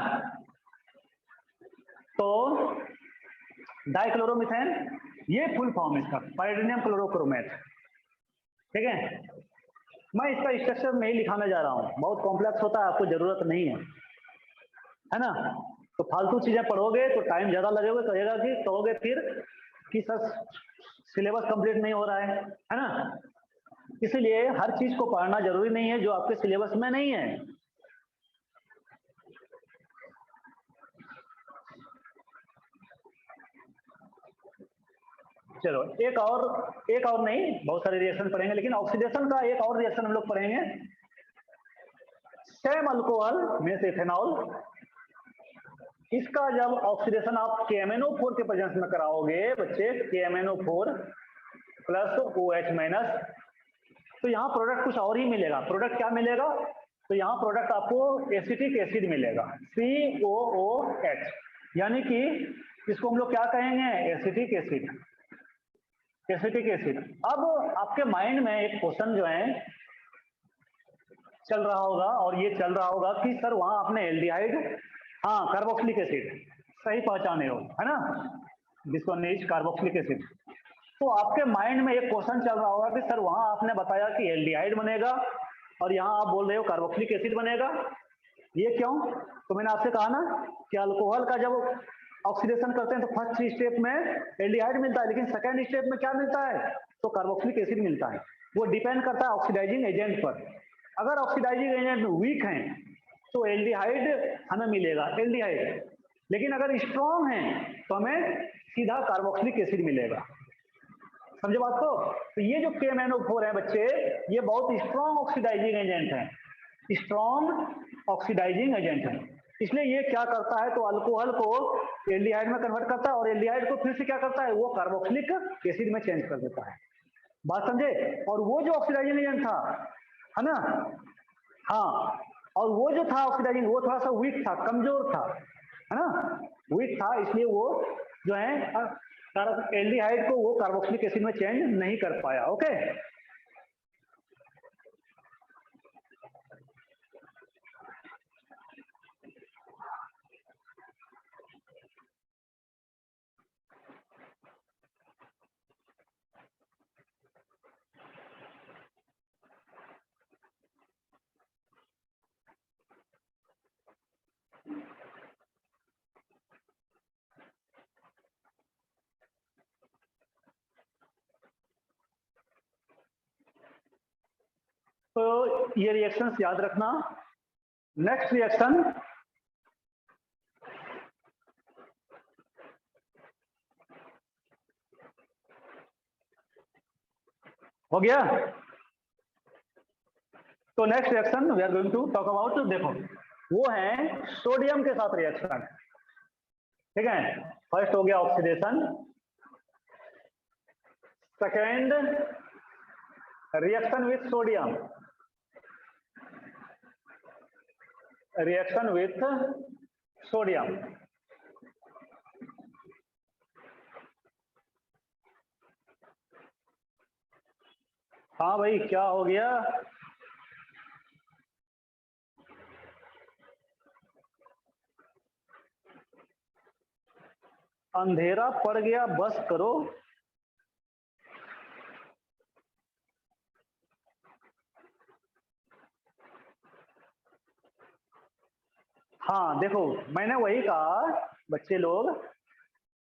तो डाइक्लोरोमीथेन ये फुल फॉर्म इसका, पाइरीडियम क्लोरोक्रोमेट, ठीक है। मैं इसका स्ट्रक्चर नहीं लिखाने जा रहा हूं, बहुत कॉम्प्लेक्स होता है, आपको जरूरत नहीं है ना। तो फालतू चीजें पढ़ोगे तो टाइम ज्यादा लगेगा, कहोगे फिर कि सर सिलेबस कंप्लीट नहीं हो रहा है ना। इसलिए हर चीज को पढ़ना जरूरी नहीं है जो आपके सिलेबस में नहीं है। चलो एक और नहीं, बहुत सारे रिएक्शन पढ़ेंगे, लेकिन ऑक्सीडेशन का एक और रिएक्शन हम लोग पढ़ेंगे। सेम अल्कोहल में से इथेनॉल, इसका जब ऑक्सीडेशन आप KMnO4 के प्रेजेंस में कराओगे बच्चे, KMnO4 प्लस OH माइनस, तो यहाँ प्रोडक्ट कुछ और ही मिलेगा। प्रोडक्ट क्या मिलेगा, तो यहाँ प्रोडक्ट आपको एसिटिक एसिड मिलेगा, COOH, यानी कि इसको हम लोग क्या कहेंगे, एसिटिक एसिड। Acetic acid. अब आपके माइंड में एक क्वेश्चन जो है चल रहा होगा, और ये चल रहा होगा कि सर वहां आपने एल्डिहाइड, हाँ कार्बोक्सिलिक एसिड सही पहचाने हो, है ना, this one is carboxylic acid. तो आपके माइंड में एक क्वेश्चन चल रहा होगा कि सर वहां आपने बताया कि एल्डिहाइड बनेगा और यहाँ आप बोल रहे हो कार्बोक्सिलिक एसिड बनेगा, ये क्यों। तो मैंने आपसे कहा ना कि अल्कोहल का जब ऑक्सीडेशन करते हैं तो फर्स्ट स्टेप में एल्डिहाइड मिलता है, लेकिन सेकेंड स्टेप में क्या मिलता है, तो कार्बोक्सिलिक एसिड मिलता है। वो डिपेंड करता है ऑक्सीडाइजिंग एजेंट पर। अगर ऑक्सीडाइजिंग एजेंट वीक हैं तो एल्डिहाइड हमें मिलेगा, एल्डिहाइड, लेकिन अगर स्ट्रॉन्ग है तो हमें सीधा कार्बोक्सिलिक एसिड मिलेगा। समझे बात को। तो ये जो KMnO4 है बच्चे, ये बहुत स्ट्रॉन्ग ऑक्सीडाइजिंग एजेंट है, स्ट्रॉन्ग ऑक्सीडाइजिंग एजेंट है। इसलिए ये क्या करता है, तो अल्कोहल को एल्डिहाइड में कन्वर्ट करता है, और एल्डिहाइड को फिर से क्या करता है, वो कार्बोक्सिलिक एसिड में चेंज कर देता है। बात समझे। और वो जो ऑक्सीडाइजिंग एजेंट था, है ना, हाँ, और वो जो था ऑक्सीडाइजिंग, वो थोड़ा सा वीक था, कमजोर था, है ना, वीक था, इसलिए वो जो है एल्डिहाइड को वो कार्बोक्सिलिक एसिड में चेंज नहीं कर पाया। ओके, तो ये रिएक्शंस याद रखना। नेक्स्ट रिएक्शन, हो गया। तो next reaction we are going to talk about, देखो वो है सोडियम के साथ रिएक्शन, ठीक है। फर्स्ट हो गया oxidation, second reaction with sodium, reaction with sodium. हाँ भाई क्या हो गया, अंधेरा पड़ गया बस करो। हाँ देखो, मैंने वही कहा बच्चे लोग,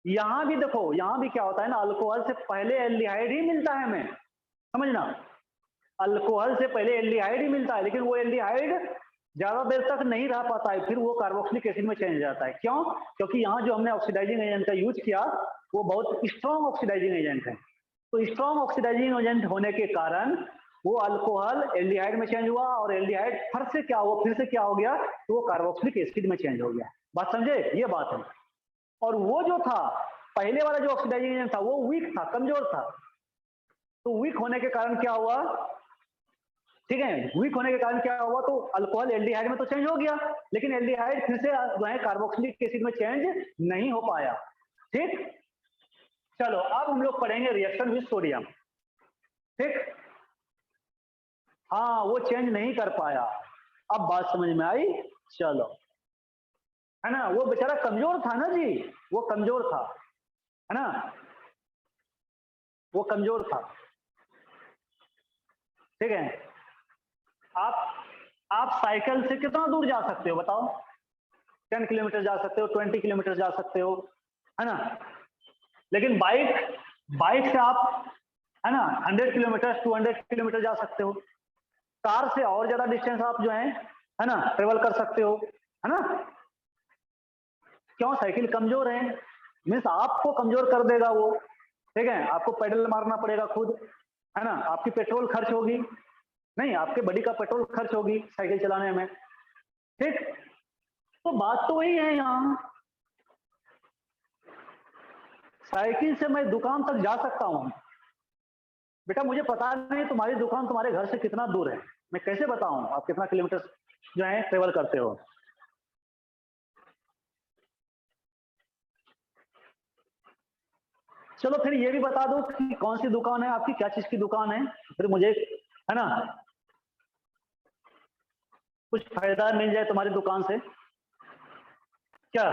यहां भी देखो, यहां भी क्या होता है ना, अल्कोहल से पहले एल्डिहाइड ही मिलता है हमें, समझना। अल्कोहल से पहले एल्डिहाइड ही मिलता है, लेकिन वो एल्डिहाइड ज्यादा देर तक नहीं रह पाता है, फिर वो कार्बोक्सिलिक एसिड में चेंज हो जाता है। क्यों? क्योंकि यहाँ जो हमने ऑक्सीडाइजिंग एजेंट का यूज किया वो बहुत स्ट्रॉन्ग ऑक्सीडाइजिंग एजेंट है। तो स्ट्रॉन्ग ऑक्सीडाइजिंग एजेंट होने के कारण वो अल्कोहल एल्डिहाइड में चेंज हुआ, और एल्डिहाइड फिर से क्या हो गया, तो वो कार्बोक्सिलिक एसिड में चेंज हो गया। बात समझे? ये बात है। और वो जो था पहले वाला जो ऑक्सीडाइजिंग एजेंट था वो वीक था, कमजोर था। तो वीक होने के कारण क्या हुआ, ठीक है, वीक होने के कारण क्या हुआ, तो अल्कोहल एल्डिहाइड में तो चेंज हो गया, लेकिन एल्डिहाइड फिर से जो है कार्बोक्सिलिक एसिड में चेंज नहीं हो पाया। ठीक, चलो अब हम लोग पढ़ेंगे रिएक्शन विद सोडियम। ठीक, हाँ वो चेंज नहीं कर पाया। अब बात समझ में आई? चलो, है ना, वो बेचारा कमजोर था ना जी, वो कमजोर था, है ना, वो कमजोर था। ठीक है, आप साइकिल से कितना दूर जा सकते हो बताओ? 10 किलोमीटर जा सकते हो, 20 किलोमीटर जा सकते हो, है ना। लेकिन बाइक से आप, है ना, 100 किलोमीटर 200 किलोमीटर जा सकते हो। कार से और ज्यादा डिस्टेंस आप जो है ना, ट्रेवल कर सकते हो, है ना। क्यों? साइकिल कमजोर है, मीन्स आपको कमजोर कर देगा वो। ठीक है, आपको पेडल मारना पड़ेगा खुद, है ना, आपकी पेट्रोल खर्च होगी, नहीं आपके बॉडी का पेट्रोल खर्च होगी साइकिल चलाने में। ठीक, तो बात तो वही है यहाँ, साइकिल से मैं दुकान तक जा सकता हूँ। बेटा मुझे पता नहीं तुम्हारी दुकान तुम्हारे घर से कितना दूर है, मैं कैसे बताऊं आप कितना किलोमीटर जो है ट्रेवल करते हो। चलो फिर ये भी बता दो कि कौन सी दुकान है आपकी, क्या चीज की दुकान है, फिर मुझे, है ना, कुछ फायदा मिल जाए तुम्हारी दुकान से। क्या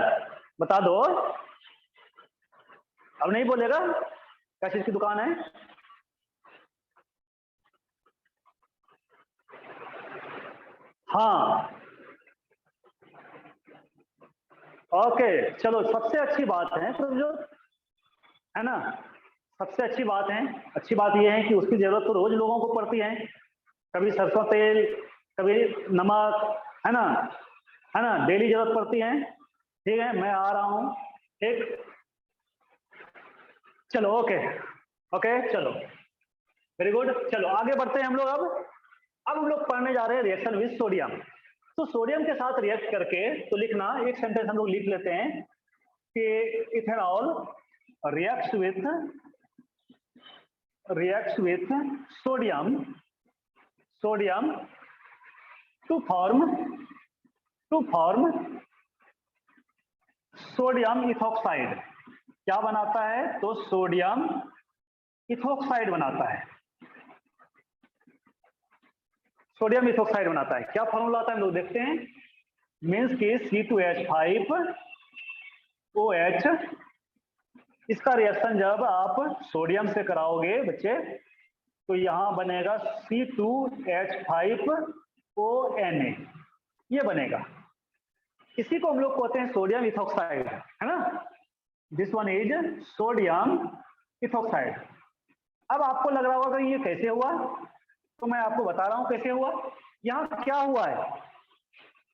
बता दो? अब नहीं बोलेगा क्या चीज की दुकान है? हाँ, ओके, चलो सबसे अच्छी बात है तो जो, है ना, सबसे अच्छी बात है, अच्छी बात यह है कि उसकी जरूरत तो रोज लोगों को पड़ती है, कभी सरसों तेल, कभी नमक, है ना, डेली जरूरत पड़ती है। ठीक है, मैं आ रहा हूं। ठीक, चलो ओके, ओके चलो, वेरी गुड, चलो आगे बढ़ते हैं हम लोग। अब हम लोग पढ़ने जा रहे हैं रिएक्शन विद सोडियम। तो सोडियम के साथ रिएक्ट करके, तो लिखना एक सेंटेंस हम लोग लिख लेते हैं कि ethanol reacts with sodium to form sodium ethoxide. क्या बनाता है? तो सोडियम इथॉक्साइड बनाता है, सोडियम इथॉक्साइड बनाता है। क्या फॉर्मूला आता है हम लोग देखते हैं, मीन्स की C2H5OH, इसका रिएक्शन जब आप सोडियम से कराओगे बच्चे तो यहां बनेगा C2H5ONA, ये बनेगा। इसी को हम लोग कहते हैं सोडियम इथॉक्साइड, है ना, this one is sodium ethoxide. अब आपको लग रहा होगा कि ये कैसे हुआ, तो मैं आपको बता रहा हूं कैसे हुआ। यहाँ क्या हुआ है,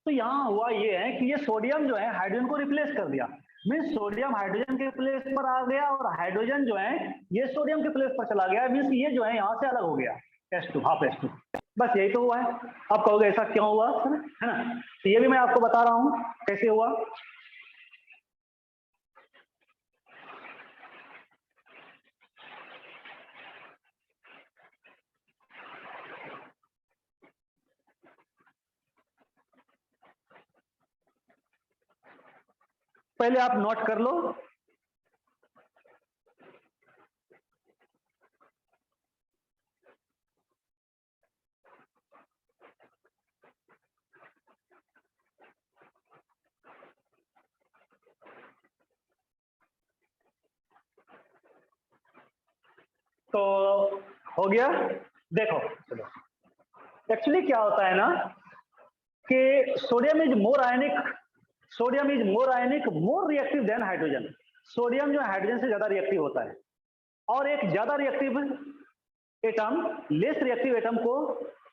तो यहाँ हुआ ये है कि ये सोडियम जो है हाइड्रोजन को रिप्लेस कर दिया, मीन्स सोडियम हाइड्रोजन के प्लेस पर आ गया और हाइड्रोजन जो है ये सोडियम के प्लेस पर चला गया, मीन्स ये जो है यहाँ से अलग हो गया, H2 हाफ H2। बस यही तो हुआ है। आप कहोगे ऐसा क्यों हुआ, है ना, तो ये भी मैं आपको बता रहा हूं कैसे हुआ। पहले आप नोट कर लो, तो हो गया। देखो चलो, एक्चुअली क्या होता है ना कि sodium is more reactive than hydrogen. Sodium जो हाइड्रोजन से ज्यादा रिएक्टिव होता है, और एक ज्यादा reactive atom less reactive atom को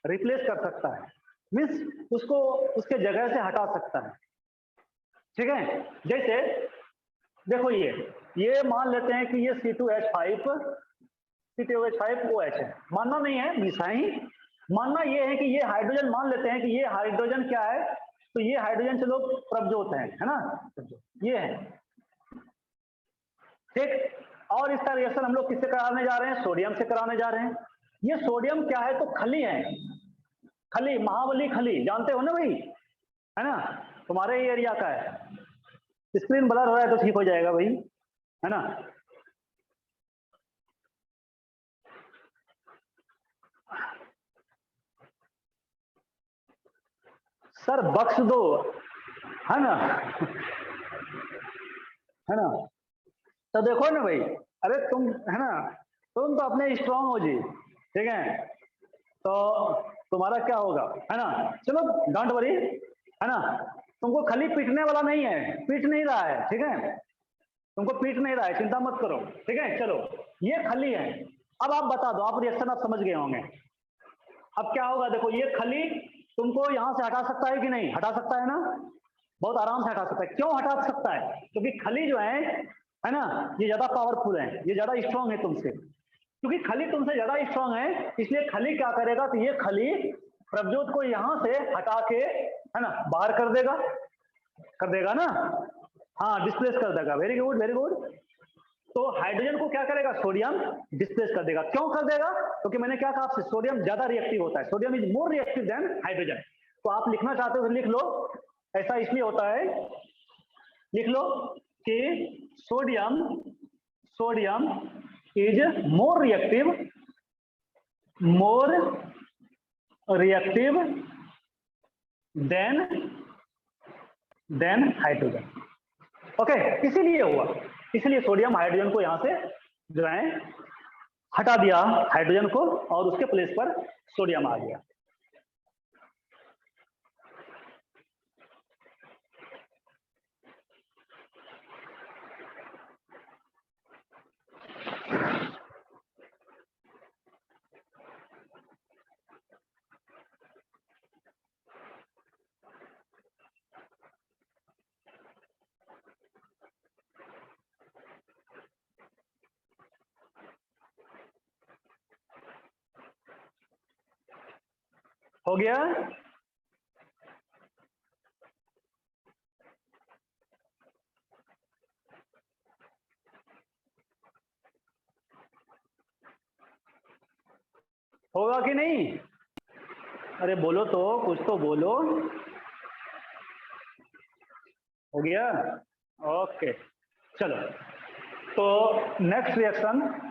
रिप्लेस कर सकता है। मीन्स उसको उसके जगह से हटा सकता है। ठीक है, जैसे देखो ये मान लेते हैं कि ये C2H5 C2H5OH है, मानना नहीं है, मिसा ही मानना ये है कि ये हाइड्रोजन, मान लेते हैं कि ये हाइड्रोजन क्या है, तो ये हाइड्रोजन चलो प्रवज्योत है ना, ये है। ठीक, और इसका रिएक्शन हम लोग किससे कराने जा रहे हैं, सोडियम से कराने जा रहे हैं। ये सोडियम क्या है, तो खली है, खली, महाबली खली, जानते हो ना भाई, है ना, तुम्हारे ही एरिया का है। स्क्रीन ब्लर हो रहा है तो ठीक हो जाएगा भाई, है ना। सर बख्श दो, है ना, है ना। तो देखो ना भाई, अरे तुम, है ना, तुम तो अपने स्ट्रांग हो जी, ठीक है, तो तुम्हारा क्या होगा, है ना। चलो डोंट वरी, है ना, तुमको खाली पीटने वाला नहीं है, पीट नहीं रहा है, ठीक है, तुमको पीट नहीं रहा है, चिंता मत करो, ठीक है। चलो ये खली है, अब आप बता दो, आप रिएक्शन आप समझ गए होंगे। अब क्या होगा, देखो ये खली तुमको यहां से हटा सकता है कि नहीं, हटा सकता है ना, बहुत आराम से हटा सकता है। क्यों हटा सकता है, क्योंकि खली जो है ना, ये ज्यादा पावरफुल है, ये ज्यादा स्ट्रांग है तुमसे, क्योंकि खली तुमसे ज्यादा स्ट्रांग है, इसलिए खली क्या करेगा, तो ये खली प्रवज्योत को यहां से हटा के, है ना, बाहर कर देगा ना, हाँ डिस्प्लेस कर देगा, वेरी गुड वेरी गुड। तो हाइड्रोजन को क्या करेगा, सोडियम डिस्प्लेस कर देगा। क्यों कर देगा, क्योंकि मैंने क्या कहा आपसे, सोडियम ज्यादा रिएक्टिव होता है, sodium is more reactive than hydrogen. तो आप लिखना चाहते हो तो लिख लो, ऐसा इसलिए होता है, लिख लो कि sodium sodium is more reactive than hydrogen. Okay, इसीलिए हुआ, इसलिए सोडियम हाइड्रोजन को यहां से जो है हटा दिया, हाइड्रोजन को, और उसके प्लेस पर सोडियम आ गया। हो गया, होगा कि नहीं, अरे बोलो तो, कुछ तो बोलो। हो गया, ओके, चलो। तो नेक्स्ट रिएक्शन,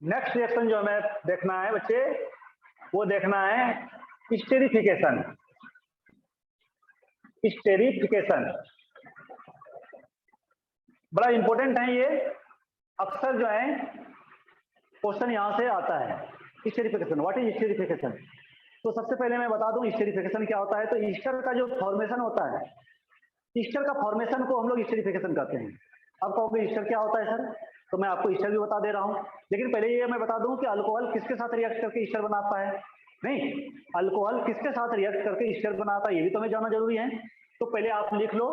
नेक्स्ट रिएक्शन जो हमें देखना है बच्चे, वो देखना है स्टेरिफिकेशन। स्टेरिफिकेशन बड़ा इंपॉर्टेंट है ये, अक्सर जो है क्वेश्चन यहां से आता है। Esterification, what is esterification. तो सबसे पहले मैं बता दूं स्टेरिफिकेशन क्या होता है। तो ईस्टर का जो फॉर्मेशन होता है, ईस्टर का फॉर्मेशन को हम लोग स्टेरिफिकेशन कहते हैं। अब कहोगे ईस्टर क्या होता है सर, तो मैं आपको ईस्टर भी बता दे रहा हूं, लेकिन पहले ये मैं बता दूं कि अल्कोहल किसके साथ रिएक्ट करके ईस्टर बनाता है। नहीं, अल्कोहल किसके साथ रिएक्ट करके ईस्टर बनाता है, ये भी तो हमें जानना जरूरी है। तो पहले आप लिख लो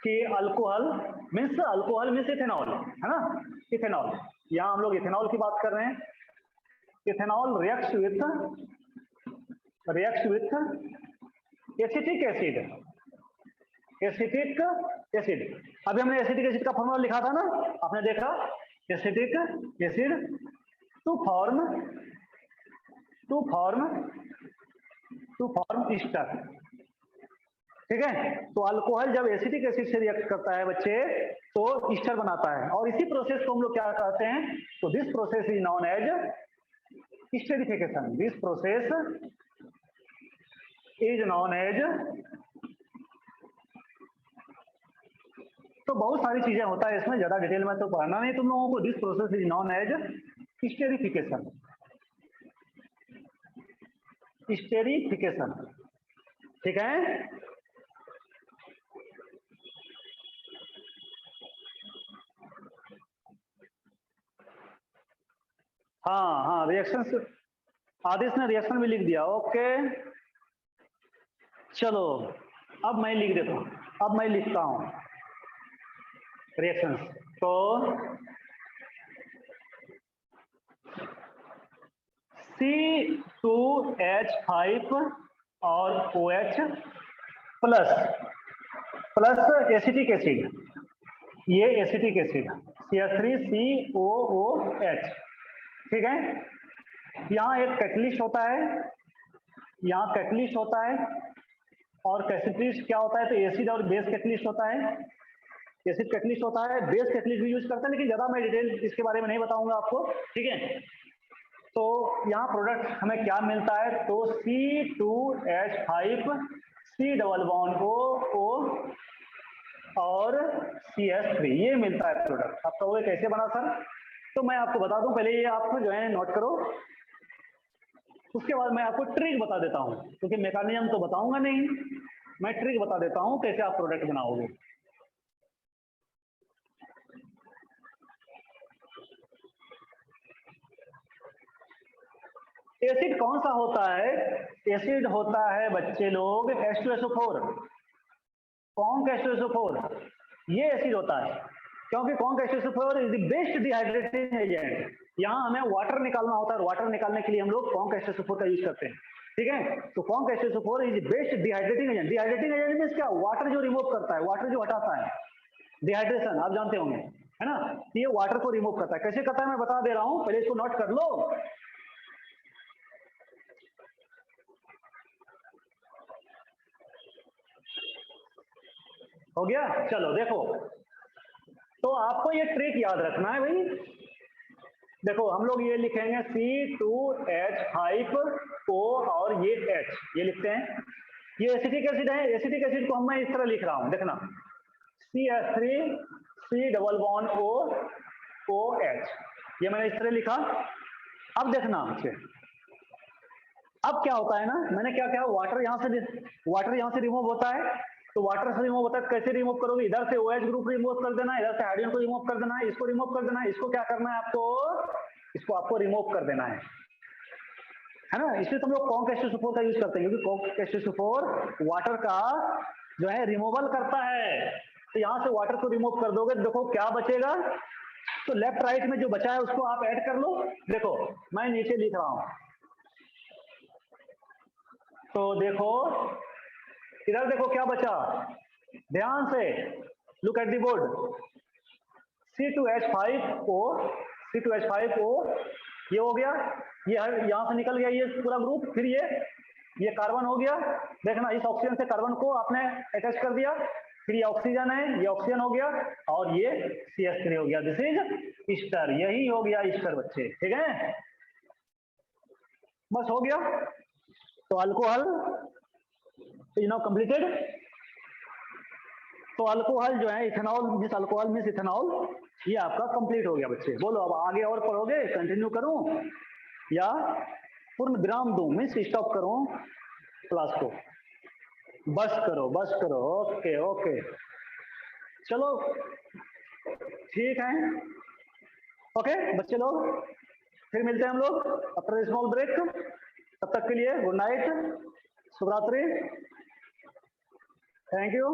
कि अल्कोहल मीन्स इथेनॉल, है ना, इथेनॉल। यहां हम लोग इथेनॉल की बात कर रहे हैं। Ethanol reacts with acetic acid, acetic acid. अभी हमने एसिटिक एसिड का फॉर्मूला लिखा था ना, आपने देखा, acetic acid to form ester. ठीक है, तो अल्कोहल जब एसिटिक एसिड से रिएक्ट करता है बच्चे, तो ईस्टर बनाता है, और इसी प्रोसेस को हम लोग क्या कहते हैं, तो this process is known as esterification. This process is known as, तो बहुत सारी चीजें होता है इसमें, ज्यादा डिटेल में तो पढ़ना नहीं तुम लोगों को। This process is known as esterification. Esterification, ठीक है। हाँ हाँ, रिएक्शन, आदेश ने रिएक्शन भी लिख दिया। ओके चलो, अब मैं लिख देता हूँ, अब मैं लिखता हूँ रिएक्शंस। तो C2H5 और OH plus plus acetic acid, ये एसिटिक एसिड CH3COOH, ठीक है। यहाँ एक कैटलिस्ट होता है, यहाँ कैटलिस्ट होता है, और कैटलिस्ट क्या होता है, तो एसिड और बेस कैटलिस्ट होता है, एसिड कैटलिस्ट होता है, बेस कैटलिस्ट भी यूज करता है, लेकिन ज्यादा मैं डिटेल इसके बारे में नहीं बताऊंगा आपको, ठीक है। तो यहाँ प्रोडक्ट हमें क्या मिलता है, तो C2H5 C double bond O और CH3, ये मिलता है प्रोडक्ट। आप कहोगे कैसे बना सर, तो मैं आपको बता दूं, पहले ये आप जो है नोट करो, उसके बाद मैं आपको ट्रिक बता देता हूं, क्योंकि मैकेनिज्म तो बताऊंगा नहीं, मैं ट्रिक बता देता हूं कैसे आप प्रोडक्ट बनाओगे। एसिड कौन सा होता है, एसिड होता है बच्चे लोग H2SO4, कौन H2SO4, ये एसिड होता है, क्योंकि कौन H2SO4 is the best dehydrating agent. यहाँ हमें वाटर निकालना होता है, वाटर निकालने के लिए हम लोग कौन H2SO4 का यूज करते हैं, ठीक है। तो कौन H2SO4 is best dehydrating agent. Dehydrating agent means क्या, वाटर जो रिमूव करता है, वाटर जो हटाता है, डिहाइड्रेशन आप जानते होंगे, है ना, ये वाटर को रिमूव करता है। कैसे करता है मैं बता दे रहा हूं, पहले इसको नोट कर लो। हो गया, चलो देखो, तो आपको ये ट्रिक याद रखना है भाई। देखो हम लोग ये लिखेंगे C2H5O और ये H, ये लिखते हैं, ये एसिटिक एसिड है, एसिटिक एसिड को मैं इस तरह लिख रहा हूं, देखना CH3 C double bond OH, ये मैंने इस तरह लिखा। अब देखना अच्छे, अब क्या होता है ना, मैंने क्या क्या, वाटर यहाँ से रिमूव होता है, तो वाटर से रिमूव होता है, कैसे रिमूव करोगे, इधर से OH ग्रुप रिमूव कर देना है, इधर से हाइड्रोजन को रिमूव कर देना है, इसको रिमूव कर देना है, इसको क्या करना है आपको, इसको आपको रिमूव कर देना है ना। इसलिए तुम लोग कॉन्क H2SO4 का यूज करते हैं, क्योंकि कॉन्क H2SO4 वाटर का जो है रिमूवल करता है। तो यहां से वाटर को रिमूव कर दोगे, देखो क्या बचेगा, तो लेफ्ट राइट में जो बचा है उसको आप ऐड कर लो। देखो मैं नीचे लिख रहा हूं, तो देखो इधर देखो क्या बचा, ध्यान से look at the board, C2H5O, C2H5O, ये हो गया, ये यहां से निकल गया ये पूरा ग्रुप, फिर ये कार्बन हो गया, देखना इस ऑक्सीजन से कार्बन को आपने अटैच कर दिया, फिर ये ऑक्सीजन है, ये ऑक्सीजन हो गया, और ये CH3 हो गया, दिस इज ईस्टर, यही हो गया ईस्टर बच्चे, ठीक है, बस हो गया। तो अल्कोहल इज नाउ कंप्लीटेड। तो अल्कोहल जो है इथेनॉल, जिस अल्कोहल मीन्स इथेनॉल, ये आपका कंप्लीट हो गया बच्चे। बोलो अब आगे और पढ़ोगे, कंटिन्यू करूं या पूर्ण विराम दूं, मीन्स स्टॉप करूं क्लास को, बस करो बस करो, ओके ओके चलो ठीक है, ओके बच्चे लोग, फिर मिलते हैं हम लोग आफ्टर स्मॉल ब्रेक, तब तक के लिए गुड नाइट, शुभ रात्रि, थैंक यू।